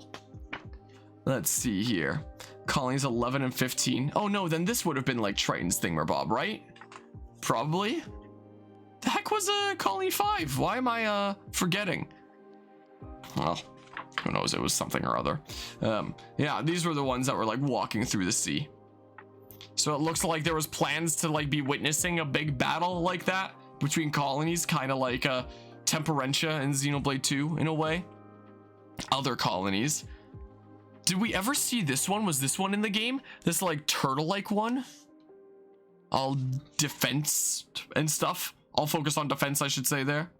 Let's see here. Colonies 11 and 15. Oh no, then this would have been like Triton's thingamabob, right? Probably. The heck was Colony 5? Why am I forgetting? Well, who knows, it was something or other. Yeah, these were the ones that were like walking through the sea. So it looks like there was plans to like be witnessing a big battle like that between colonies, kind of like Temperentia and Xenoblade 2 in a way. Other colonies. Did we ever see this one? Was this one in the game? This like turtle-like one? All defense and stuff. All focused on defense, I should say there.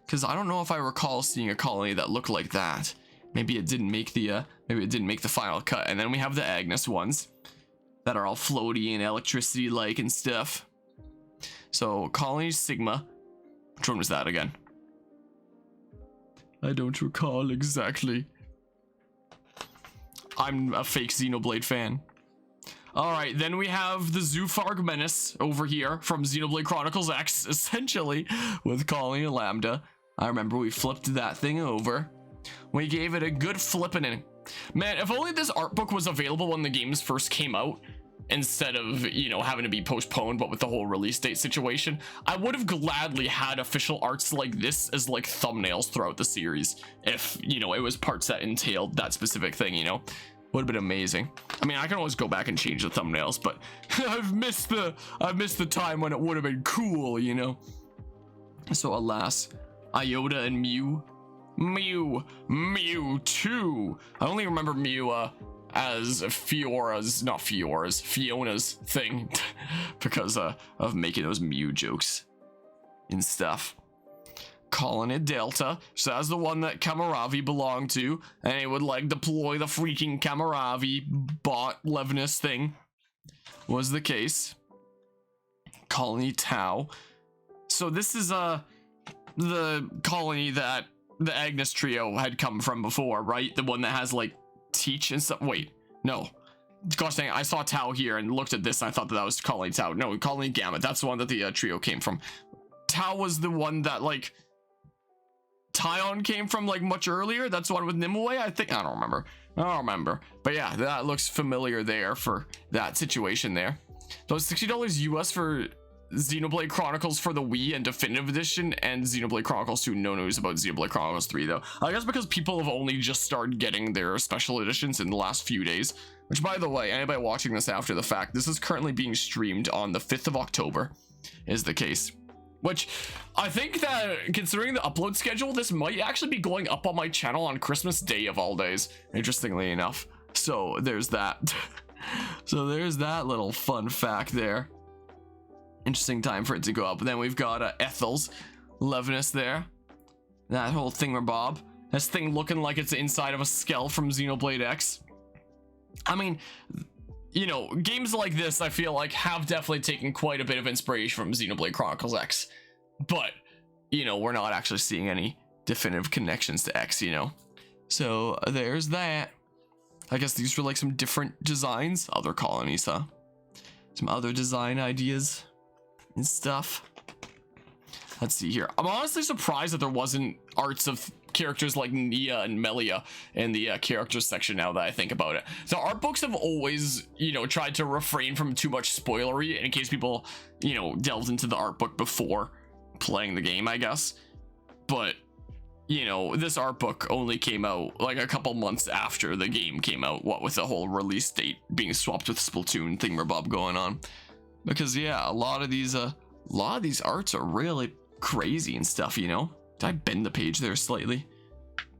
Because I don't know if I recall seeing a colony that looked like that. Maybe it didn't make the final cut. And then we have the Agnes ones that are all floaty and electricity-like and stuff. So Colony Sigma. Which one was that again? I don't recall exactly. I'm a fake Xenoblade fan. Alright, then we have the Zoofarg Menace over here from Xenoblade Chronicles X, essentially, with Colony Lambda. I remember we flipped that thing over. We gave it a good flipping in. Man, if only this art book was available when the games first came out, instead of, you know, having to be postponed, but with the whole release date situation, I would have gladly had official arts like this as like thumbnails throughout the series. If, you know, it was parts that entailed that specific thing, you know, would have been amazing. I mean, I can always go back and change the thumbnails, but I've missed the time when it would have been cool, you know. So alas, Iota and Mew 2. I only remember Mew as Fiona's thing because of making those Mew jokes and stuff. Colony Delta, so that's the one that Kamaravi belonged to, and it would like deploy the freaking Kamaravi bot Levinus thing. Was the case. Colony Tau. So this is the colony that the Agnes trio had come from before, right? The one that has like Teach and stuff. Wait, no. Gosh dang, I saw Tau here and looked at this and I thought that was Colony Tau. No, Colony Gamut. That's the one that the trio came from. Tau was the one that like Tyon came from like much earlier. That's the one with Nimue, I think. I don't remember. But yeah, that looks familiar there for that situation there. Those $60 US for Xenoblade Chronicles for the Wii and Definitive Edition, and Xenoblade Chronicles 2. No news about Xenoblade Chronicles 3 though. I guess because people have only just started getting their special editions in the last few days. Which, by the way, anybody watching this after the fact, this is currently being streamed on the 5th of October, is the case. Which, I think that, considering the upload schedule, this might actually be going up on my channel on Christmas Day of all days, interestingly enough. So, there's that. So, there's that little fun fact there. Interesting time for it to go up. Then we've got Ethel's Levinus there. That whole thingamabob. This thing looking like it's inside of a skull from Xenoblade X. I mean, you know, games like this, I feel like, have definitely taken quite a bit of inspiration from Xenoblade Chronicles X. But, you know, we're not actually seeing any definitive connections to X, you know. So, there's that. I guess these were like some different designs. Other colonies, huh? Some other design ideas and stuff. Let's see here. I'm honestly surprised that there wasn't arts of characters like Nia and Melia in the characters section now that I think about it. The art books have always, you know, tried to refrain from too much spoilery in case people, you know, delved into the art book before playing the game, I guess. But, you know, this art book only came out like a couple months after the game came out, what with the whole release date being swapped with Splatoon thingamabob going on. Because yeah, a lot of these arts are really crazy and stuff, you know. Did I bend the page there slightly?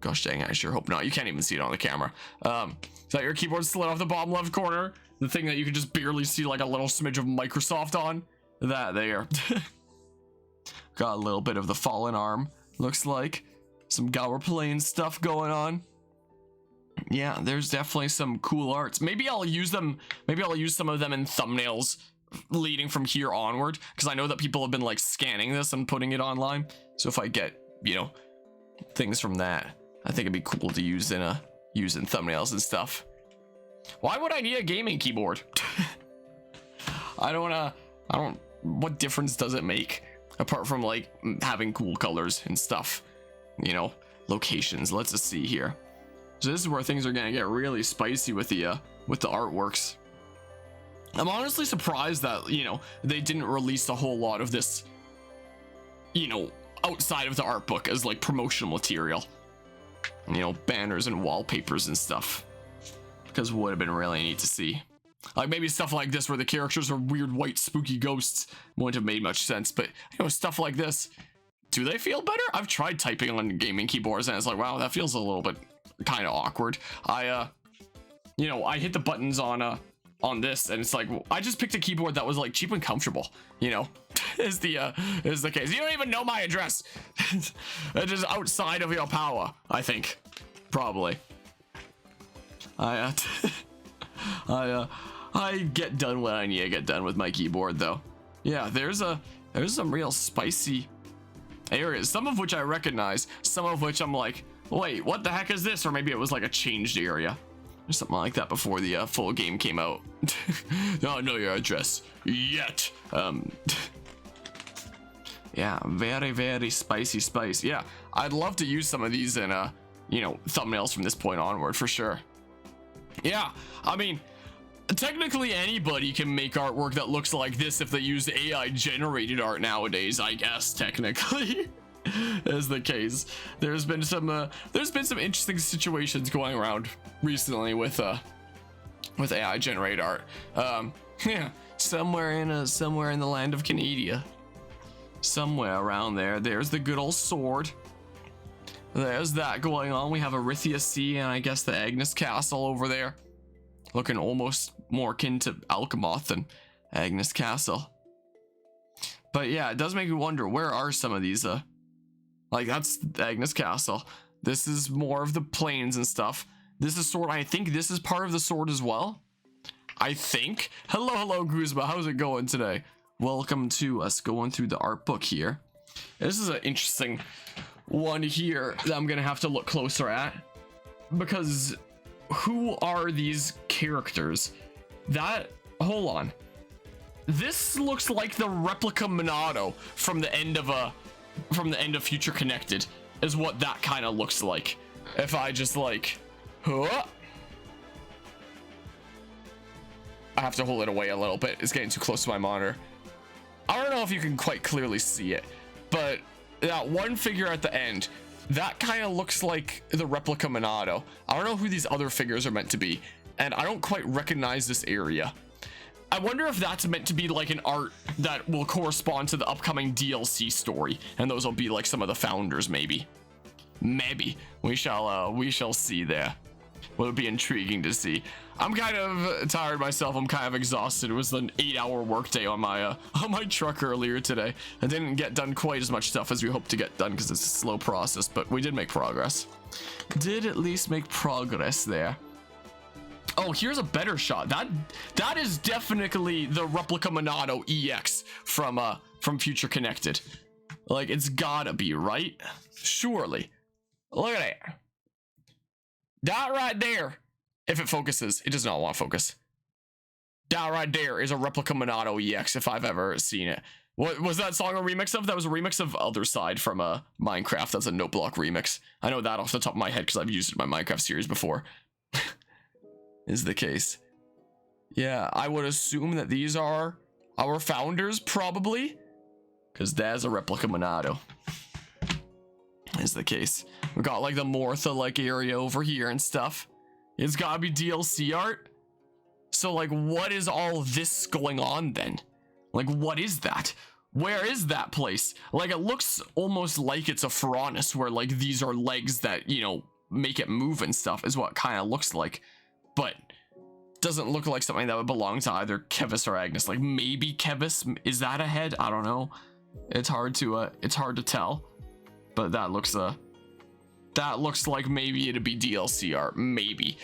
Gosh dang it, I sure hope not. You can't even see it on the camera. Is that your keyboard slid off the bottom left corner? The thing that you can just barely see like a little smidge of Microsoft on? That there. Got a little bit of the fallen arm, looks like. Some Gower Plane stuff going on. Yeah, there's definitely some cool arts. Maybe I'll use them, maybe I'll use some of them in thumbnails leading from here onward, because I know that people have been like scanning this and putting it online. So if I get, you know, things from that, I think it'd be cool to use in thumbnails and stuff. Why would I need a gaming keyboard? What difference does it make apart from like having cool colors and stuff, you know? Locations, let's just see here. So this is where things are gonna get really spicy with the artworks. I'm honestly surprised that, you know, they didn't release a whole lot of this, you know, outside of the art book as like promotional material, you know, banners and wallpapers and stuff, because it would have been really neat to see. Like maybe stuff like this where the characters are weird white spooky ghosts wouldn't have made much sense, but you know, stuff like this, do they feel better? I've tried typing on gaming keyboards and it's like, wow, that feels a little bit kind of awkward. You know, I hit the buttons on this and it's like, I just picked a keyboard that was like cheap and comfortable, you know. is the case. You don't even know my address. It is outside of your power, I think, probably. I get done when I need to get done with my keyboard though. Yeah, there's some real spicy areas, some of which I recognize, some of which I'm like, wait, what the heck is this? Or maybe it was like a changed area or something like that before the full game came out. Don't know your address yet. Yeah, very, very spicy spice. Yeah, I'd love to use some of these in you know, thumbnails from this point onward for sure. Yeah, I mean, technically anybody can make artwork that looks like this if they use AI generated art nowadays, I guess, technically. Is the case. There's been some interesting situations going around recently with AI generated art. Yeah, somewhere in the land of Canada, somewhere around there. There's the good old sword. There's that going on. We have Arithia Sea and I guess the Agnes Castle over there, looking almost more akin to Alchemoth than Agnes Castle. But yeah, it does make me wonder, where are some of these like that's Agnes Castle. This is more of the plains and stuff. This is sword. I think this is part of the sword as well, I think. Hello Guzma, how's it going today? Welcome to us going through the art book here. This is an interesting one here that I'm gonna have to look closer at, because who are these characters? Hold on, this looks like the replica Monado from the end of Future Connected, is what that kind of looks like. If I just like, I have to hold it away a little bit, it's getting too close to my monitor. I don't know if you can quite clearly see it, but that one figure at the end, that kind of looks like the replica Monado. I don't know who these other figures are meant to be, and I don't quite recognize this area. I wonder if that's meant to be like an art that will correspond to the upcoming DLC story, and those will be like some of the founders, maybe. Maybe we shall see there. Will be intriguing to see. I'm kind of tired myself. I'm kind of exhausted. It was an 8-hour workday on my truck earlier today. I didn't get done quite as much stuff as we hoped to get done because it's a slow process, but we did make progress. Did at least make progress there. Oh, here's a better shot. That is definitely the replica Monado EX from Future Connected. Like, it's gotta be, right? Surely. Look at it. That right there. If it focuses, it does not want to focus. That right there is a replica Monado EX if I've ever seen it. What was that song a remix of? That was a remix of Other Side from Minecraft. That's a note block remix. I know that off the top of my head because I've used it in my Minecraft series before. Is the case. Yeah, I would assume that these are our founders, probably. Because that's a replica Monado. Is the case. We got like the Mortha-like area over here and stuff. It's gotta be DLC art. So like, what is all this going on then? Like, what is that? Where is that place? Like, it looks almost like it's a Pharaonis, where like these are legs that, you know, make it move and stuff, is what it kind of looks like. But doesn't look like something that would belong to either Kevis or Agnes. Like, maybe Kevis, is that a head? I don't know. It's hard to tell. But that looks like maybe it'd be DLC art, maybe.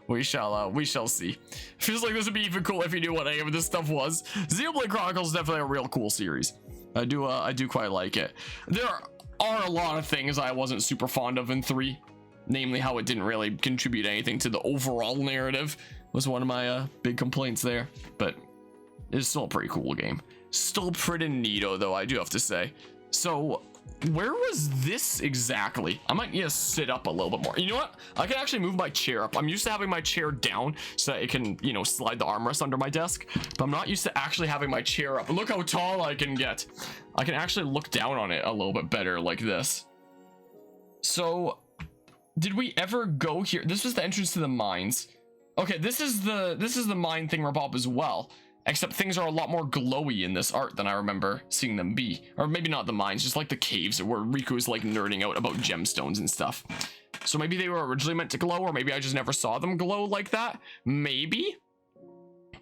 We shall see. Feels like this would be even cool if you knew what any of this stuff was. Xenoblade Chronicles is definitely a real cool series. I do quite like it. There are a lot of things I wasn't super fond of in 3, namely how it didn't really contribute anything to the overall narrative. Was one of my big complaints there, but it's still a pretty cool game. Still pretty neato though, I do have to say. So where was this exactly? I might need to sit up a little bit more. You know what? I can actually move my chair up. I'm used to having my chair down so that it can, you know, slide the armrest under my desk, but I'm not used to actually having my chair up. Look how tall I can get. I can actually look down on it a little bit better like this. So did we ever go here? This was the entrance to the mines. Okay, this is the mine thingamabob as well. Except things are a lot more glowy in this art than I remember seeing them be. Or maybe not the mines, just like the caves where Riku's like nerding out about gemstones and stuff. So maybe they were originally meant to glow, or maybe I just never saw them glow like that. Maybe?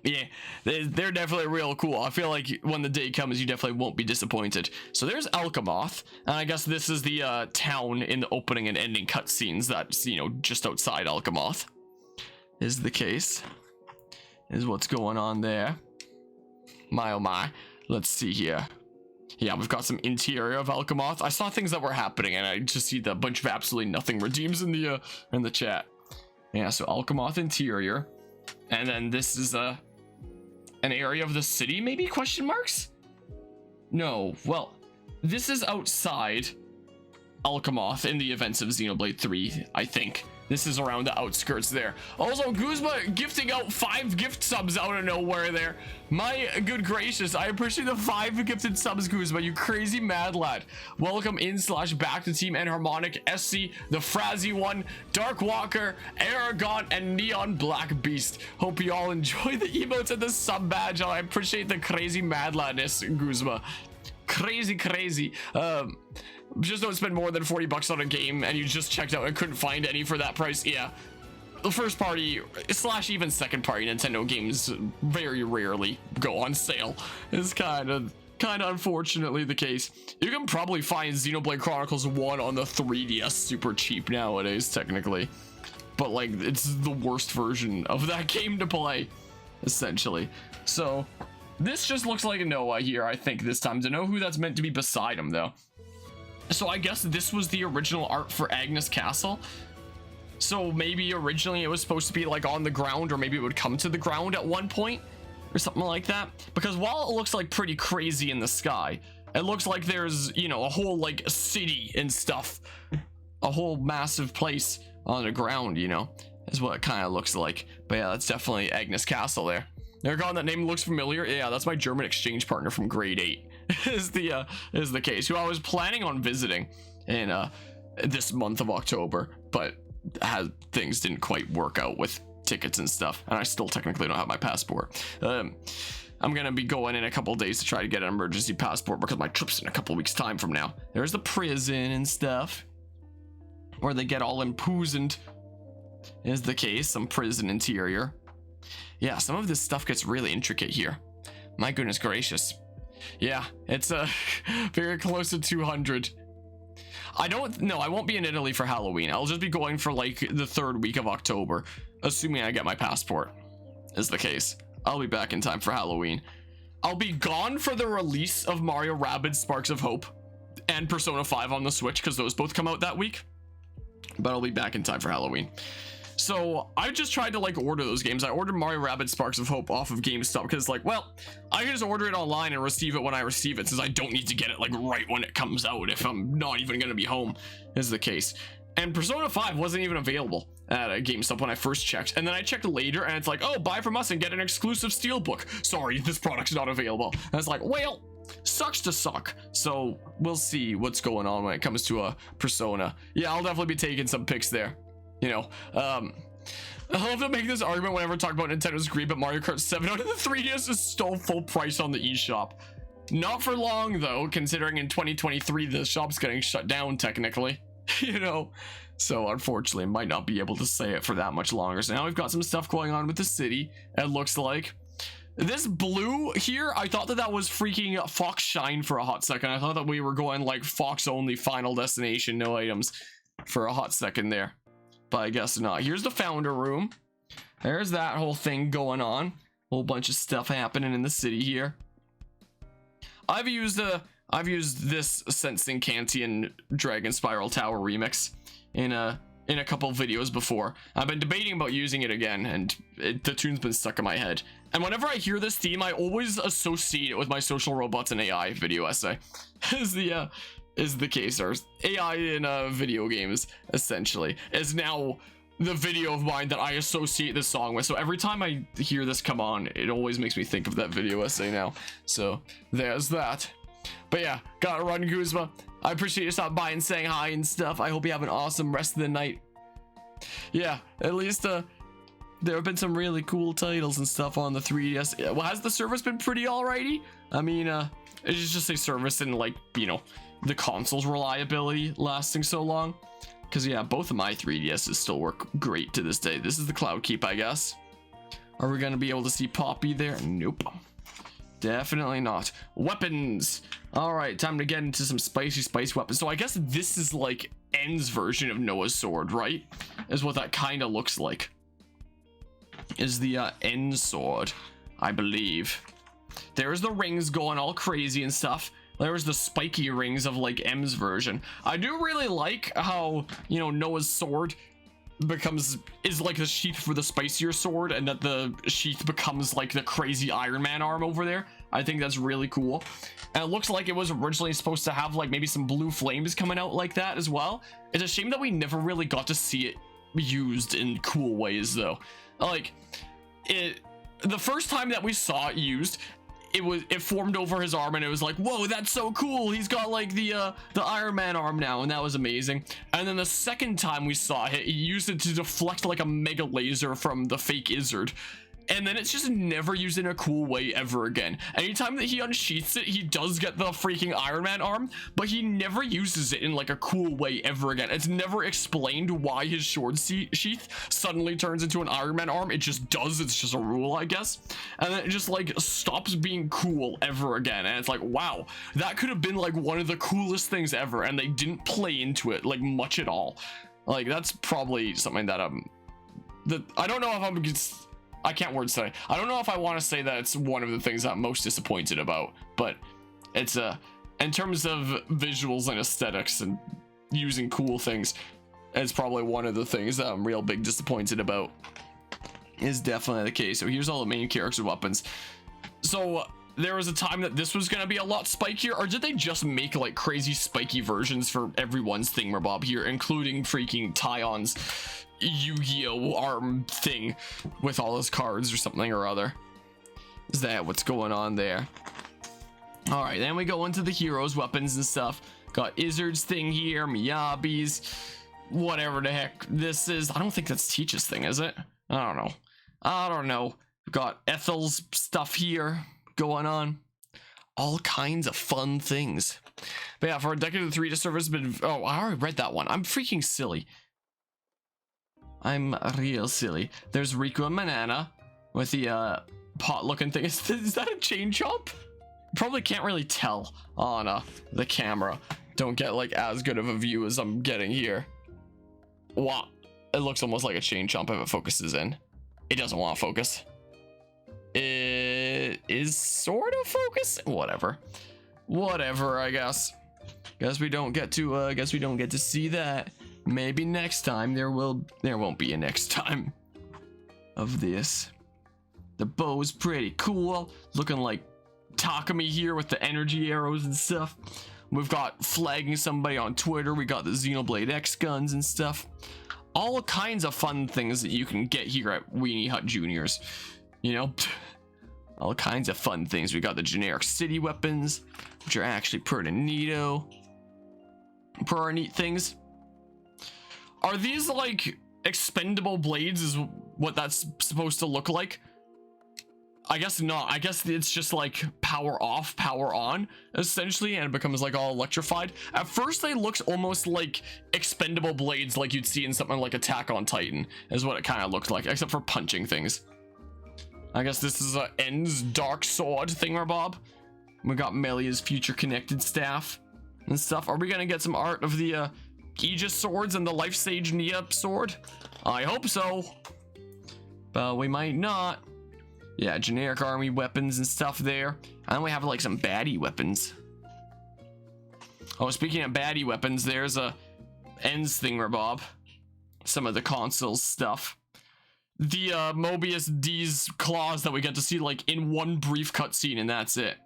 Yeah, they're definitely real cool. I feel like when the day comes, you definitely won't be disappointed. So there's Alchemoth, and I guess this is the town in the opening and ending cutscenes that's, you know, just outside Alchemoth. Is the case. Is what's going on there. My oh my. Let's see here. Yeah, we've got some interior of Alchemoth. I saw things that were happening, and I just see the bunch of absolutely nothing redeems in the chat. Yeah, so Alchemoth interior, and then this is an area of the city, maybe? Question marks? No. Well, this is outside Alchemoth in the events of Xenoblade 3, I think. This is around the outskirts there. Also, Guzma gifting out 5 gift subs out of nowhere there. My good gracious, I appreciate the 5 gifted subs, Guzma, you crazy mad lad. Welcome in / back to Team Enharmonic, SC, the Frazzy one, Dark Walker, Aragon, and Neon Black Beast. Hope you all enjoy the emotes and the sub badge. I appreciate the crazy mad ladness, Guzma. Crazy. Just don't spend more than 40 bucks on a game and you just checked out and couldn't find any for that price. Yeah, the first party / even second party Nintendo games very rarely go on sale. It's kind of unfortunately the case. You can probably find Xenoblade Chronicles 1 on the 3DS super cheap nowadays technically, but like it's the worst version of that game to play essentially. So this just looks like a Noah here, I think, this time. To know who that's meant to be beside him though. So I guess this was the original art for Agnes Castle. So maybe originally it was supposed to be like on the ground, or maybe it would come to the ground at one point or something like that. Because while it looks like pretty crazy in the sky, it looks like there's, you know, a whole like city and stuff, a whole massive place on the ground, you know, is what it kind of looks like. But yeah, that's definitely Agnes Castle there. Aragon, that name looks familiar. Yeah, that's my German exchange partner from grade 8. is the case, who I was planning on visiting in this month of October, but things didn't quite work out with tickets and stuff, and I still technically don't have my passport. I'm gonna be going in a couple days to try to get an emergency passport because my trip's in a couple weeks time from now. There's the prison and stuff where they get all imprisoned, is the case. Some prison interior. Yeah, some of this stuff gets really intricate here. My goodness gracious. Yeah, it's very close to 200. I won't be in Italy for Halloween. I'll just be going for like the 3rd week of October, assuming I get my passport, is the case. I'll be back in time for Halloween. I'll be gone for the release of Mario Rabbids Sparks of Hope and Persona 5 on the Switch, because those both come out that week, but I'll be back in time for Halloween. So I just tried to like order those games. I ordered Mario Rabbids Sparks of Hope off of GameStop because like, well, I can just order it online and receive it when I receive it, since I don't need to get it like right when it comes out if I'm not even gonna be home, is the case. And Persona 5 wasn't even available at GameStop when I first checked, and then I checked later and it's like, oh, buy from us and get an exclusive steelbook. Sorry, this product's not available. And it's like, well, sucks to suck. So we'll see what's going on when it comes to a Persona. Yeah, I'll definitely be taking some pics there. You know, I love to make this argument whenever I talk about Nintendo's greed, but Mario Kart 7 out of the 3DS is still full price on the eShop. Not for long though, considering in 2023 the shop's getting shut down technically, you know. So unfortunately, I might not be able to say it for that much longer. So now we've got some stuff going on with the city, it looks like. This blue here, I thought that was freaking Fox Shine for a hot second. I thought that we were going like Fox only, final destination, no items for a hot second there. But I guess not. Here's the founder room. There's that whole thing going on. Whole bunch of stuff happening in the city here. I've used this Sensing Cantian Dragon Spiral Tower remix in a couple videos before. I've been debating about using it again, and the tune's been stuck in my head. And whenever I hear this theme, I always associate it with my Social Robots and AI video essay. is the case, or AI in video games essentially is now the video of mine that I associate this song with. So every time I hear this come on, it always makes me think of that video essay now. So there's that. But yeah, gotta run, Kuzma. I appreciate you stopping by and saying hi and stuff. I hope you have an awesome rest of the night. Yeah, at least there have been some really cool titles and stuff on the 3DS. Well, has the service been pretty alrighty? I mean, it's just a service and like, you know, the console's reliability lasting so long. Because yeah, both of my 3DSs still work great to this day. This is the Cloud Keep, I guess. Are we gonna be able to see Poppy there? Nope, definitely not. Weapons. All right, time to get into some spicy weapons. So I guess this is like N's version of Noah's sword, right? Is what that kind of looks like. Is the N sword, I believe. There's the rings going all crazy and stuff. There's the spiky rings of like M's version. I do really like how, you know, Noah's sword is like the sheath for the spicier sword, and that the sheath becomes like the crazy Iron Man arm over there. I think that's really cool. And it looks like it was originally supposed to have like maybe some blue flames coming out like that as well. It's a shame that we never really got to see it used in cool ways though. Like the first time that we saw it used, it formed over his arm, and it was like, whoa, that's so cool. He's got like the Iron Man arm now, and that was amazing. And then the second time we saw it, he used it to deflect like a mega laser from the fake Izzard. And then it's just never used in a cool way ever again. Anytime that he unsheaths it, he does get the freaking Iron Man arm, but he never uses it in like a cool way ever again. It's never explained why his sword sheath suddenly turns into an Iron Man arm. It just does. It's just a rule, I guess. And then it just like stops being cool ever again. And it's like, wow, that could have been like one of the coolest things ever, and they didn't play into it like much at all. Like that's probably something that I don't know if I can't word say. I don't know if I want to say that it's one of the things I'm most disappointed about, but it's in terms of visuals and aesthetics and using cool things, it's probably one of the things that I'm real big disappointed about. Is definitely the case. So here's all the main character weapons. So there was a time that this was going to be a lot spikier, or did they just make like crazy spiky versions for everyone's thingamabob here, including freaking Tyon's Yu-Gi-Oh arm thing with all his cards or something or other? Is that what's going on there? All right, then we go into the heroes, weapons and stuff. Got Izzard's thing here, Miyabi's, whatever the heck this is. I don't think that's Teach's thing, is it? I don't know. We've got Ethel's stuff here going on. All kinds of fun things. But yeah, for a Decade of the 3 to serve has been... Oh, I already read that one. I'm freaking silly. I'm real silly. There's Riku and Manana with the pot looking thing. Is that a chain chomp? Probably can't really tell on the camera. Don't get like as good of a view as I'm getting here. Wow, it looks almost like a chain chomp if it focuses in. It doesn't want to focus. It is sort of focus. Whatever, I guess. Guess we don't get to see that. Maybe next time there won't be a next time of this. The bow's pretty cool, looking like Takumi here with the energy arrows and stuff. We've got flagging somebody on Twitter. We got the Xenoblade X guns and stuff. All kinds of fun things that you can get here at Weenie Hut Juniors. You know, all kinds of fun things. We got the generic city weapons, which are actually pretty neato. Pretty neat things. Are these like expendable blades is what that's supposed to look like? I guess not. I guess it's just like power off, power on, essentially, and it becomes like all electrified. At first, they looked almost like expendable blades like you'd see in something like Attack on Titan, is what it kind of looked like, except for punching things. I guess this is a End's Dark Sword thingamabob. We got Melia's Future Connected Staff and stuff. Are we gonna get some art of the Aegis swords and the Life Sage Nia sword? I hope so, but we might not. Yeah, generic army weapons and stuff there. And then we have like some baddie weapons. Oh, speaking of baddie weapons, there's a Ends thingamabob. Some of the consoles stuff. The Mobius D's claws that we get to see like in one brief cutscene, and that's it.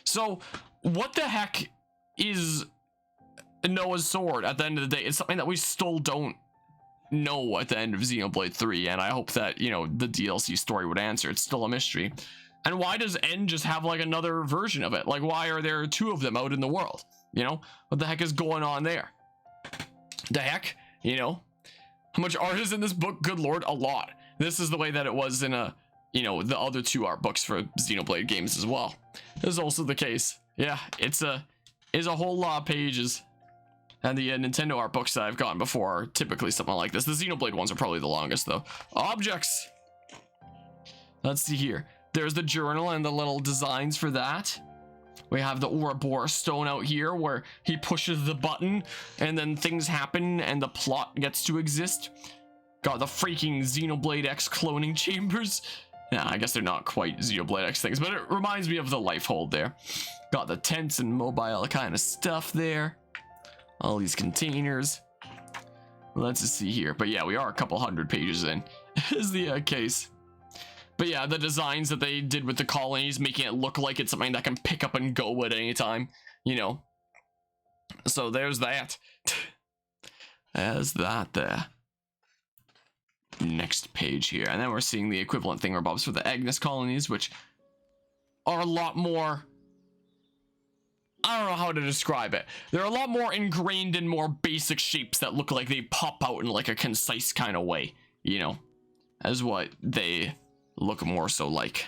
So what the heck is Noah's sword at the end of the day? It's something that we still don't know at the end of Xenoblade 3, and I hope that, you know, the DLC story would answer. It's still a mystery. And why does N just have like another version of it? Like, why are there two of them out in the world? You know, what the heck is going on there? The heck, you know, how much art is in this book? Good lord, a lot. This is the way that it was in you know, the other two art books for Xenoblade games as well. This is also the case. Yeah, it's a whole lot of pages. And the Nintendo art books that I've gotten before are typically something like this. The Xenoblade ones are probably the longest, though. Objects! Let's see here. There's the journal and the little designs for that. We have the Ouroboros stone out here where he pushes the button and then things happen and the plot gets to exist. Got the freaking Xenoblade X cloning chambers. Yeah, I guess they're not quite Xenoblade X things, but it reminds me of the life hold there. Got the tents and mobile kind of stuff there. All these containers. Let's just see here. But yeah, we are a couple hundred pages in is the case. But yeah, the designs that they did with the colonies, making it look like it's something that can pick up and go at any time, you know. So there's that. There's that there. Next page here. And then we're seeing the equivalent thingamabobs for the Agnes colonies, which are a lot more... I don't know how to describe it. They're a lot more ingrained in more basic shapes that look like they pop out in like a concise kind of way, you know, as what they look more so like.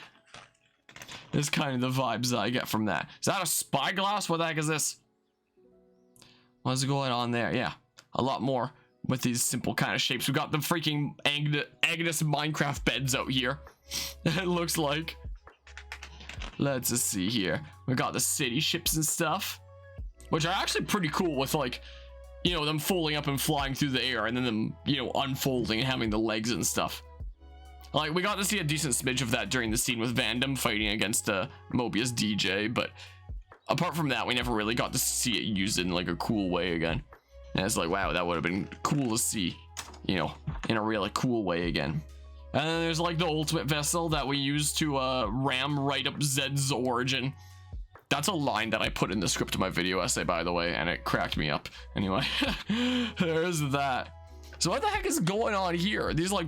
This is kind of the vibes that I get from that. Is that a spyglass? What the heck is this? What's going on there? Yeah, a lot more with these simple kind of shapes. We got the freaking Agnes Minecraft beds out here. It looks like. Let's just see here. We got the city ships and stuff, which are actually pretty cool with, like, you know, them folding up and flying through the air and then them, you know, unfolding and having the legs and stuff. Like, we got to see a decent smidge of that during the scene with Vandam fighting against Mobius DJ, but apart from that, we never really got to see it used in like a cool way again. And it's like, wow, that would have been cool to see, you know, in a really cool way again. And then there's like the ultimate vessel that we use to ram right up Zed's origin. That's a line that I put in the script of my video essay, by the way, and it cracked me up. Anyway, there's that. So what the heck is going on here? Are these like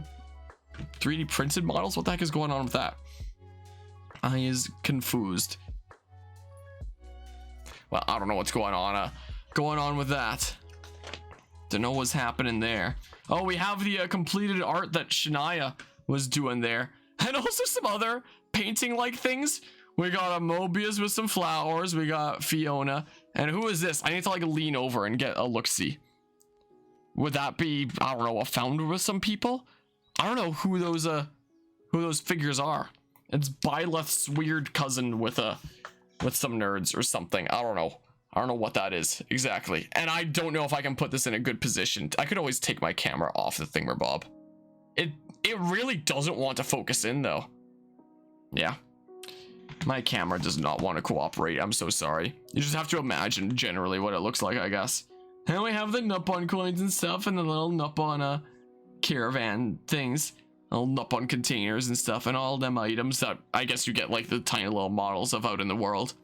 3D printed models? What the heck is going on with that? I is confused. Well, I don't know what's going on with that. Don't know what's happening there. Oh, we have the completed art that Shania was doing there, and also some other painting like things. We got a Mobius with some flowers. We got Fiona, and who is this? I need to like lean over and get a look-see. Would that be, I don't know, a founder with some people? I don't know who those figures are. It's Byleth's weird cousin with some nerds or something. I don't know what that is exactly. And I don't know if I can put this in a good position. I could always take my camera off the thingamabob. It really doesn't want to focus in though. Yeah. My camera does not want to cooperate. I'm so sorry. You just have to imagine generally what it looks like, I guess. And we have the Nupon coins and stuff, and the little Nupon caravan things. Little Nupon containers and stuff, and all them items that I guess you get like the tiny little models of out in the world.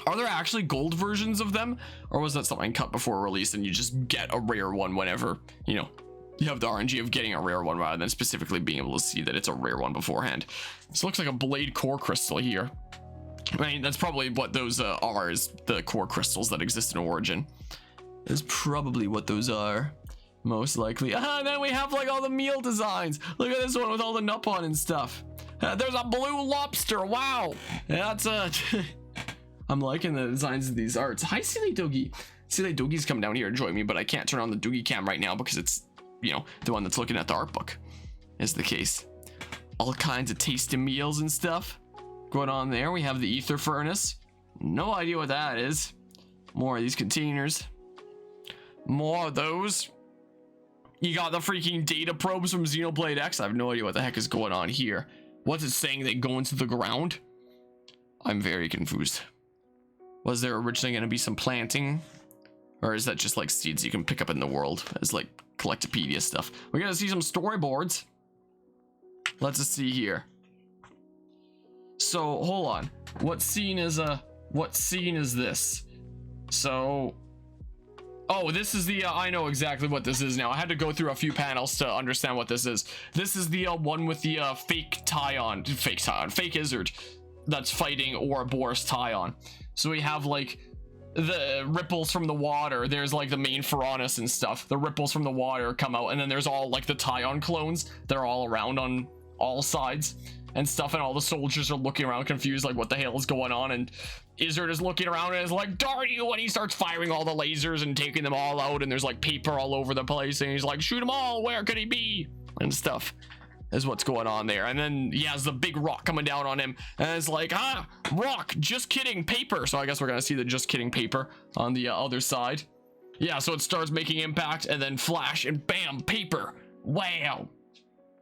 Are there actually gold versions of them, or was that something cut before release and you just get a rare one whenever, you know, you have the RNG of getting a rare one rather than specifically being able to see that it's a rare one beforehand? This looks like a blade core crystal here. I mean, that's probably what those are, is the core crystals that exist in Origin. Is probably what those are, most likely. And then we have like all the meal designs. Look at this one with all the Nupon and stuff. There's a blue lobster. Wow, that's I'm liking the designs of these arts. Hi, Silly Doogie. Silly Doogie's come down here and join me, but I can't turn on the Doogie cam right now because it's, you know, the one that's looking at the art book is the case. All kinds of tasty meals and stuff going on there. We have the ether furnace. No idea what that is. More of these containers. More of those. You got the freaking data probes from Xenoblade X. I have no idea what the heck is going on here. What's it saying? They go into the ground? I'm very confused. Was there originally going to be some planting? Or is that just like seeds you can pick up in the world as like Collectopedia stuff? We're going to see some storyboards. Let's just see here. So hold on. What scene is this? So, oh, this is the I know exactly what this is now. I had to go through a few panels to understand what this is. This is the one with the fake Izzard that's fighting Ouroboros Tyon. So we have like the ripples from the water. There's like the main Pharaonis and stuff. The ripples from the water come out, and then there's all like the Tyon clones. They're all around on all sides and stuff, and all the soldiers are looking around confused like what the hell is going on, and Izzard is looking around and is like, darn you, and he starts firing all the lasers and taking them all out, and there's like paper all over the place, and he's like, shoot them all, where could he be, and stuff is what's going on there. And then he has the big rock coming down on him, and it's like, rock, just kidding, paper. So I guess we're gonna see the just kidding paper on the other side. Yeah, so it starts making impact, and then flash, and bam, paper. Wow.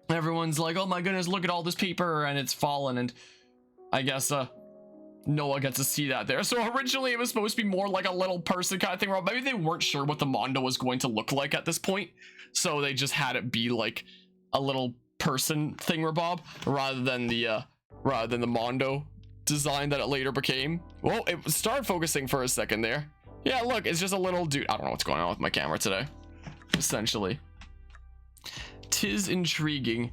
Everyone's like, oh my goodness, look at all this paper, and it's fallen. And I guess Noah gets to see that there. So originally it was supposed to be more like a little person kind of thing, or maybe they weren't sure what the Mondo was going to look like at this point, so they just had it be like a little person thingamabob rather than the Mondo design that it later became. Well, it started focusing for a second there. Yeah, look, it's just a little dude. I don't know what's going on with my camera today, essentially. Tis intriguing.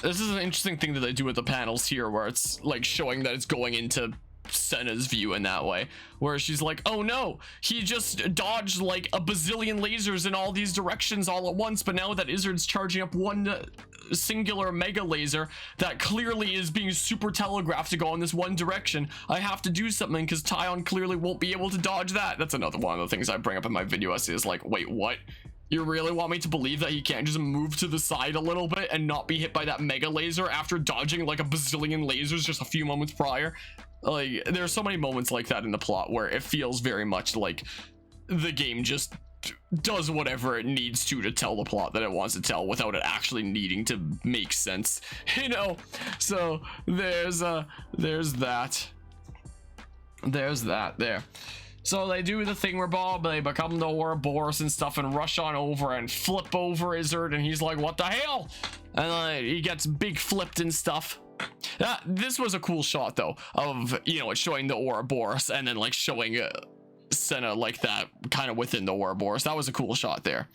This is an interesting thing that they do with the panels here, where it's like showing that it's going into Senna's view in that way, where she's like, oh no, he just dodged like a bazillion lasers in all these directions all at once, but now that Izzard's charging up one singular mega laser that clearly is being super telegraphed to go in this one direction, I have to do something because Tyon clearly won't be able to dodge that. That's another one of the things I bring up in my video essay, is like, wait, what? You really want me to believe that he can't just move to the side a little bit and not be hit by that mega laser after dodging like a bazillion lasers just a few moments prior? Like, there's so many moments like that in the plot where it feels very much like the game just does whatever it needs to tell the plot that it wants to tell without it actually needing to make sense, you know? So there's that there. So they do the thingamabob, they become the Ouroboros and stuff and rush on over and flip over Izzard, and he's like, what the hell? And he gets big flipped and stuff. This was a cool shot though, of, you know, it's showing the Ouroboros and then like showing Senna like that kind of within the Ouroboros. That was a cool shot there.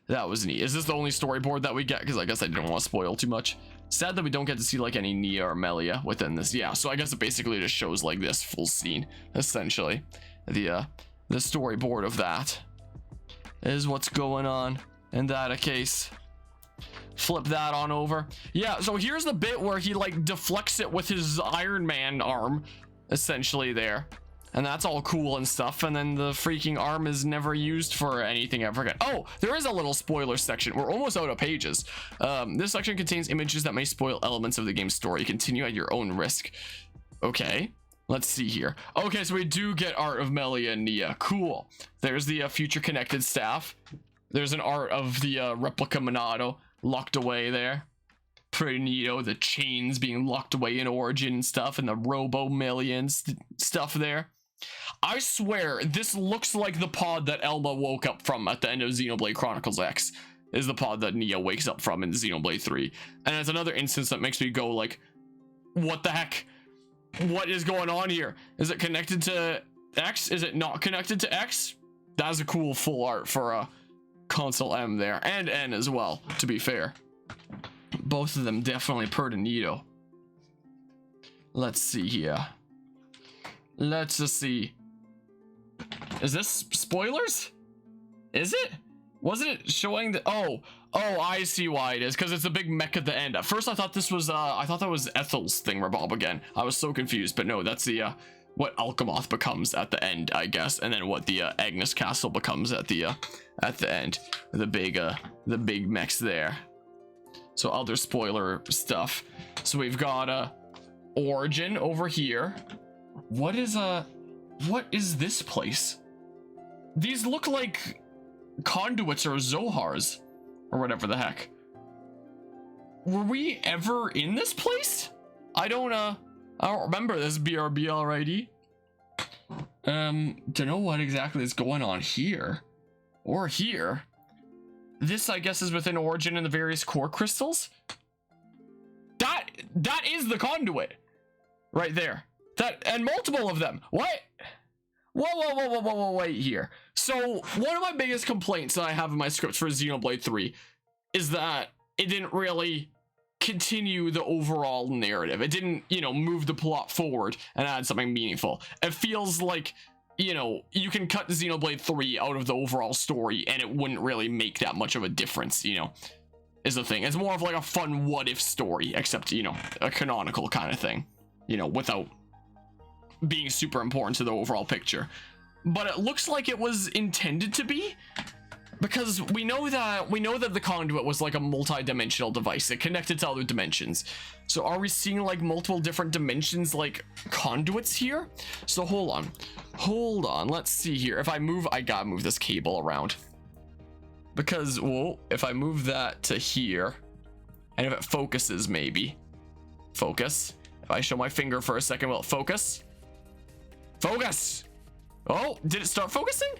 That was neat. Is this the only storyboard that we get? Because I guess I didn't want to spoil too much. Sad that we don't get to see like any Nia or Melia within this. Yeah, so I guess it basically just shows like this full scene, essentially. The storyboard of that is what's going on in that case. Flip that on over. Yeah, so here's the bit where he like deflects it with his Iron Man arm, essentially there. And that's all cool and stuff. And then the freaking arm is never used for anything ever again. Oh, there is a little spoiler section. We're almost out of pages. This section contains images that may spoil elements of the game's story. Continue at your own risk. Okay, let's see here. Okay, so we do get art of Melia and Nia. Cool. There's the future connected staff. There's an art of the replica Monado locked away there. Pretty neato. The chains being locked away in Origin and stuff, and the Robo Millions stuff there. I swear this looks like the pod that Elma woke up from at the end of Xenoblade Chronicles X is the pod that Nia wakes up from in Xenoblade 3. And it's another instance that makes me go like, what the heck? What is going on here? Is it connected to X? Is it not connected to X? That's a cool full art for console M there, and N as well, to be fair. Both of them definitely pretty neato. Let's see here. Let's just see. Is this spoilers? Is it? Wasn't it showing the oh, I see why it is, because it's a big mech at the end. At first I thought this was I thought that was Ethel's thingamabob again. I was so confused, but no, that's the what Alchemoth becomes at the end, I guess, and then what the Agnes Castle becomes at the end. The big mechs there. So other spoiler stuff. So we've got Origin over here. What is this place? These look like conduits or Zohars or whatever the heck. Were we ever in this place? I don't remember this BRBL ID. Don't know what exactly is going on here or here. This, I guess, is within Origin and the various core crystals. That is the conduit right there. That, and multiple of them. What? Whoa, wait here. So one of my biggest complaints that I have in my scripts for Xenoblade 3 is that it didn't really continue the overall narrative. It didn't, move the plot forward and add something meaningful. It feels like, you can cut Xenoblade 3 out of the overall story and it wouldn't really make that much of a difference, is the thing. It's more of like a fun what if story, except, a canonical kind of thing, without being super important to the overall picture. But it looks like it was intended to be, because we know that the conduit was like a multi-dimensional device. It connected to other dimensions. So are we seeing like multiple different dimensions like conduits here? So hold on, let's see here. If I gotta move this cable around, because if I move that to here, and if it focuses, maybe focus. If I show my finger for a second, will it focus? Oh, did it start focusing?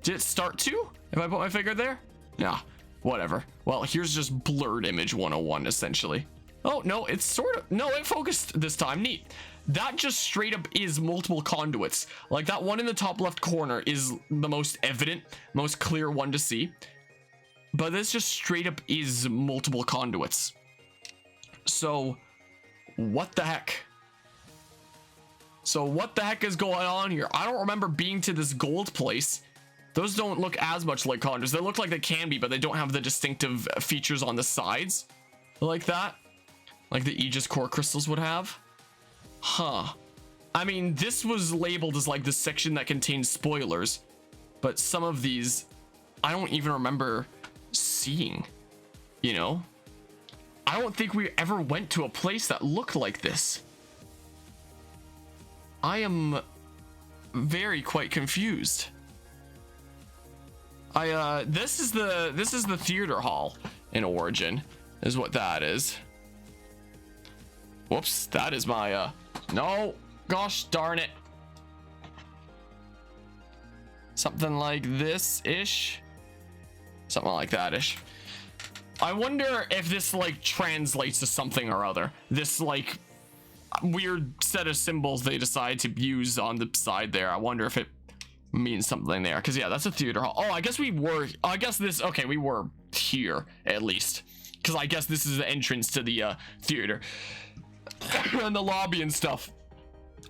Did it start to? If I put my finger there? Nah, whatever. Well, here's just blurred image 101, essentially. Oh, no, it's sort of, no, it focused this time. Neat. That just straight up is multiple conduits. Like that one in the top left corner is the most evident, most clear one to see. But this just straight up is multiple conduits. So, what the heck? So what the heck is going on here? I don't remember being to this gold place. Those don't look as much like conduits. They look like they can be, but they don't have the distinctive features on the sides like that, like the Aegis core crystals would have. Huh. I mean, this was labeled as like the section that contains spoilers, but some of these I don't even remember seeing, I don't think we ever went to a place that looked like this. I am quite confused. This is the theater hall in Origin, is what that is. Whoops, that is my no, gosh darn it. Something like this ish. Something like that ish. I wonder if this like translates to something or other. This like weird set of symbols they decide to use on the side there. I wonder if it means something there, because yeah, that's a theater hall. Oh, I guess we were, I guess this, okay, we were here at least, because I guess this is the entrance to the theater and the lobby and stuff,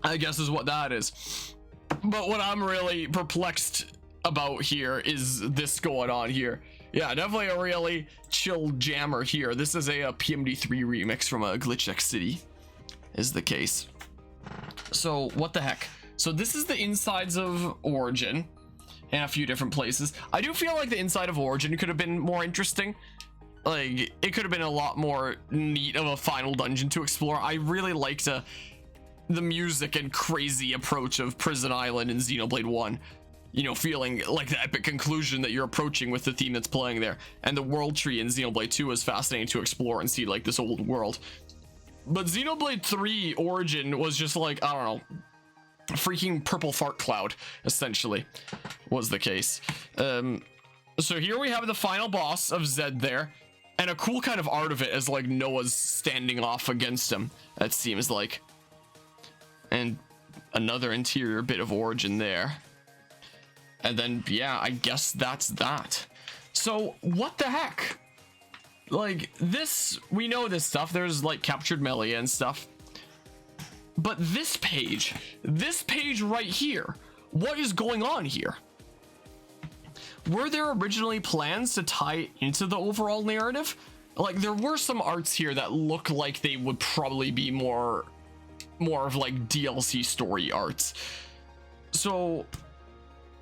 I guess is what that is. But what I'm really perplexed about here is this going on here. Yeah, definitely a really chill jammer here. This is a PMD3 remix from a Glitch X City is the case. So what the heck? So this is the insides of Origin and a few different places. I do feel like the inside of Origin could have been more interesting. Like, it could have been a lot more neat of a final dungeon to explore. I really liked the music and crazy approach of Prison Island and Xenoblade 1. You know, feeling like the epic conclusion that you're approaching with the theme that's playing there. And the world tree in Xenoblade 2 is fascinating to explore and see, like, this old world. But Xenoblade 3 Origin was just like, I don't know, freaking purple fart cloud, essentially, was the case. So here we have the final boss of Zed there, and a cool kind of art of it as like Noah's standing off against him, it seems like. And another interior bit of Origin there. And then, yeah, I guess that's that. So what the heck? Like, this, we know this stuff. There's like captured melee and stuff. But this page right here, what is going on here? Were there originally plans to tie it into the overall narrative? Like, there were some arts here that look like they would probably be more of like DLC story arts. So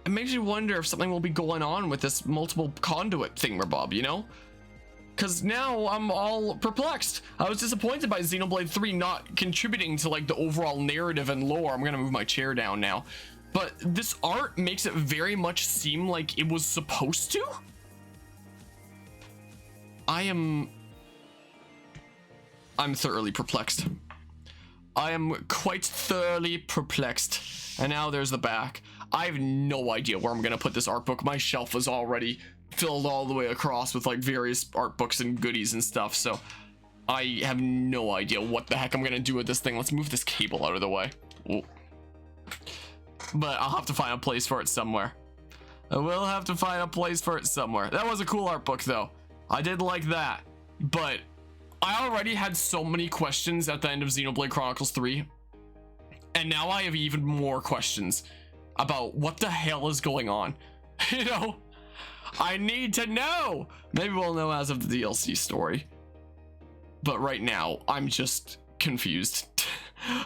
it makes you wonder if something will be going on with this multiple conduit thingamabob, you know? Because now I'm all perplexed. I was disappointed by Xenoblade 3 not contributing to like the overall narrative and lore. I'm gonna move my chair down now. But this art makes it very much seem like it was supposed to. I'm thoroughly perplexed. I am quite thoroughly perplexed. And now there's the back. I have no idea where I'm gonna put this art book. My shelf is already filled all the way across with like various art books and goodies and stuff, so I have no idea what the heck I'm gonna do with this thing. Let's move this cable out of the way. Ooh. But I'll have to find a place for it somewhere. I will have to find a place for it somewhere. That was a cool art book though. I did like that, but I already had so many questions at the end of Xenoblade Chronicles 3, and now I have even more questions about what the hell is going on. You know, I need to know. Maybe we'll know as of the DLC story. But right now, I'm just confused.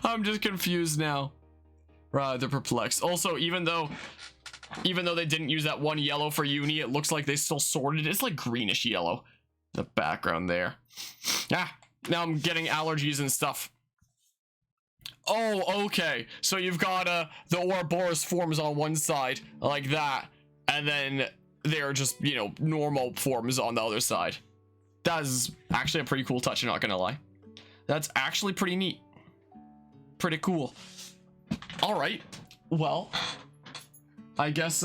I'm just confused now. Rather perplexed. Also, even though they didn't use that one yellow for uni, it looks like they still sorted it. It's like greenish yellow. The background there. Ah, now I'm getting allergies and stuff. Oh, okay. So you've got the Ouroboros forms on one side, like that. And then they're just, you know, normal forms on the other side. That is actually a pretty cool touch, I'm not gonna lie. That's actually pretty neat. Pretty cool. All right, well, I guess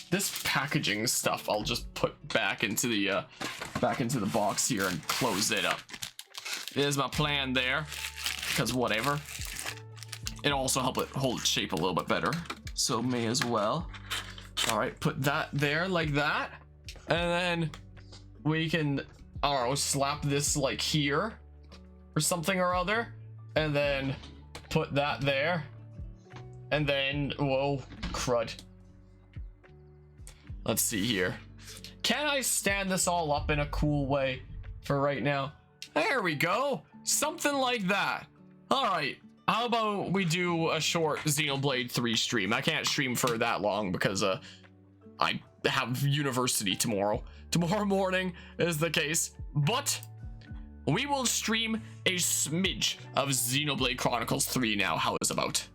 this packaging stuff I'll just put back into the box here and close it up. There's my plan there, because whatever. It'll also help it hold its shape a little bit better, so may as well. All right, put that there like that, and then we can, I don't know, slap this like here or something or other, and then put that there, and then, whoa, crud. Let's see here. Can I stand this all up in a cool way for right now? There we go, something like that. All right, how about we do a short Xenoblade 3 stream? I can't stream for that long because I have university tomorrow. Tomorrow morning is the case, but we will stream a smidge of Xenoblade Chronicles 3 now. How is about?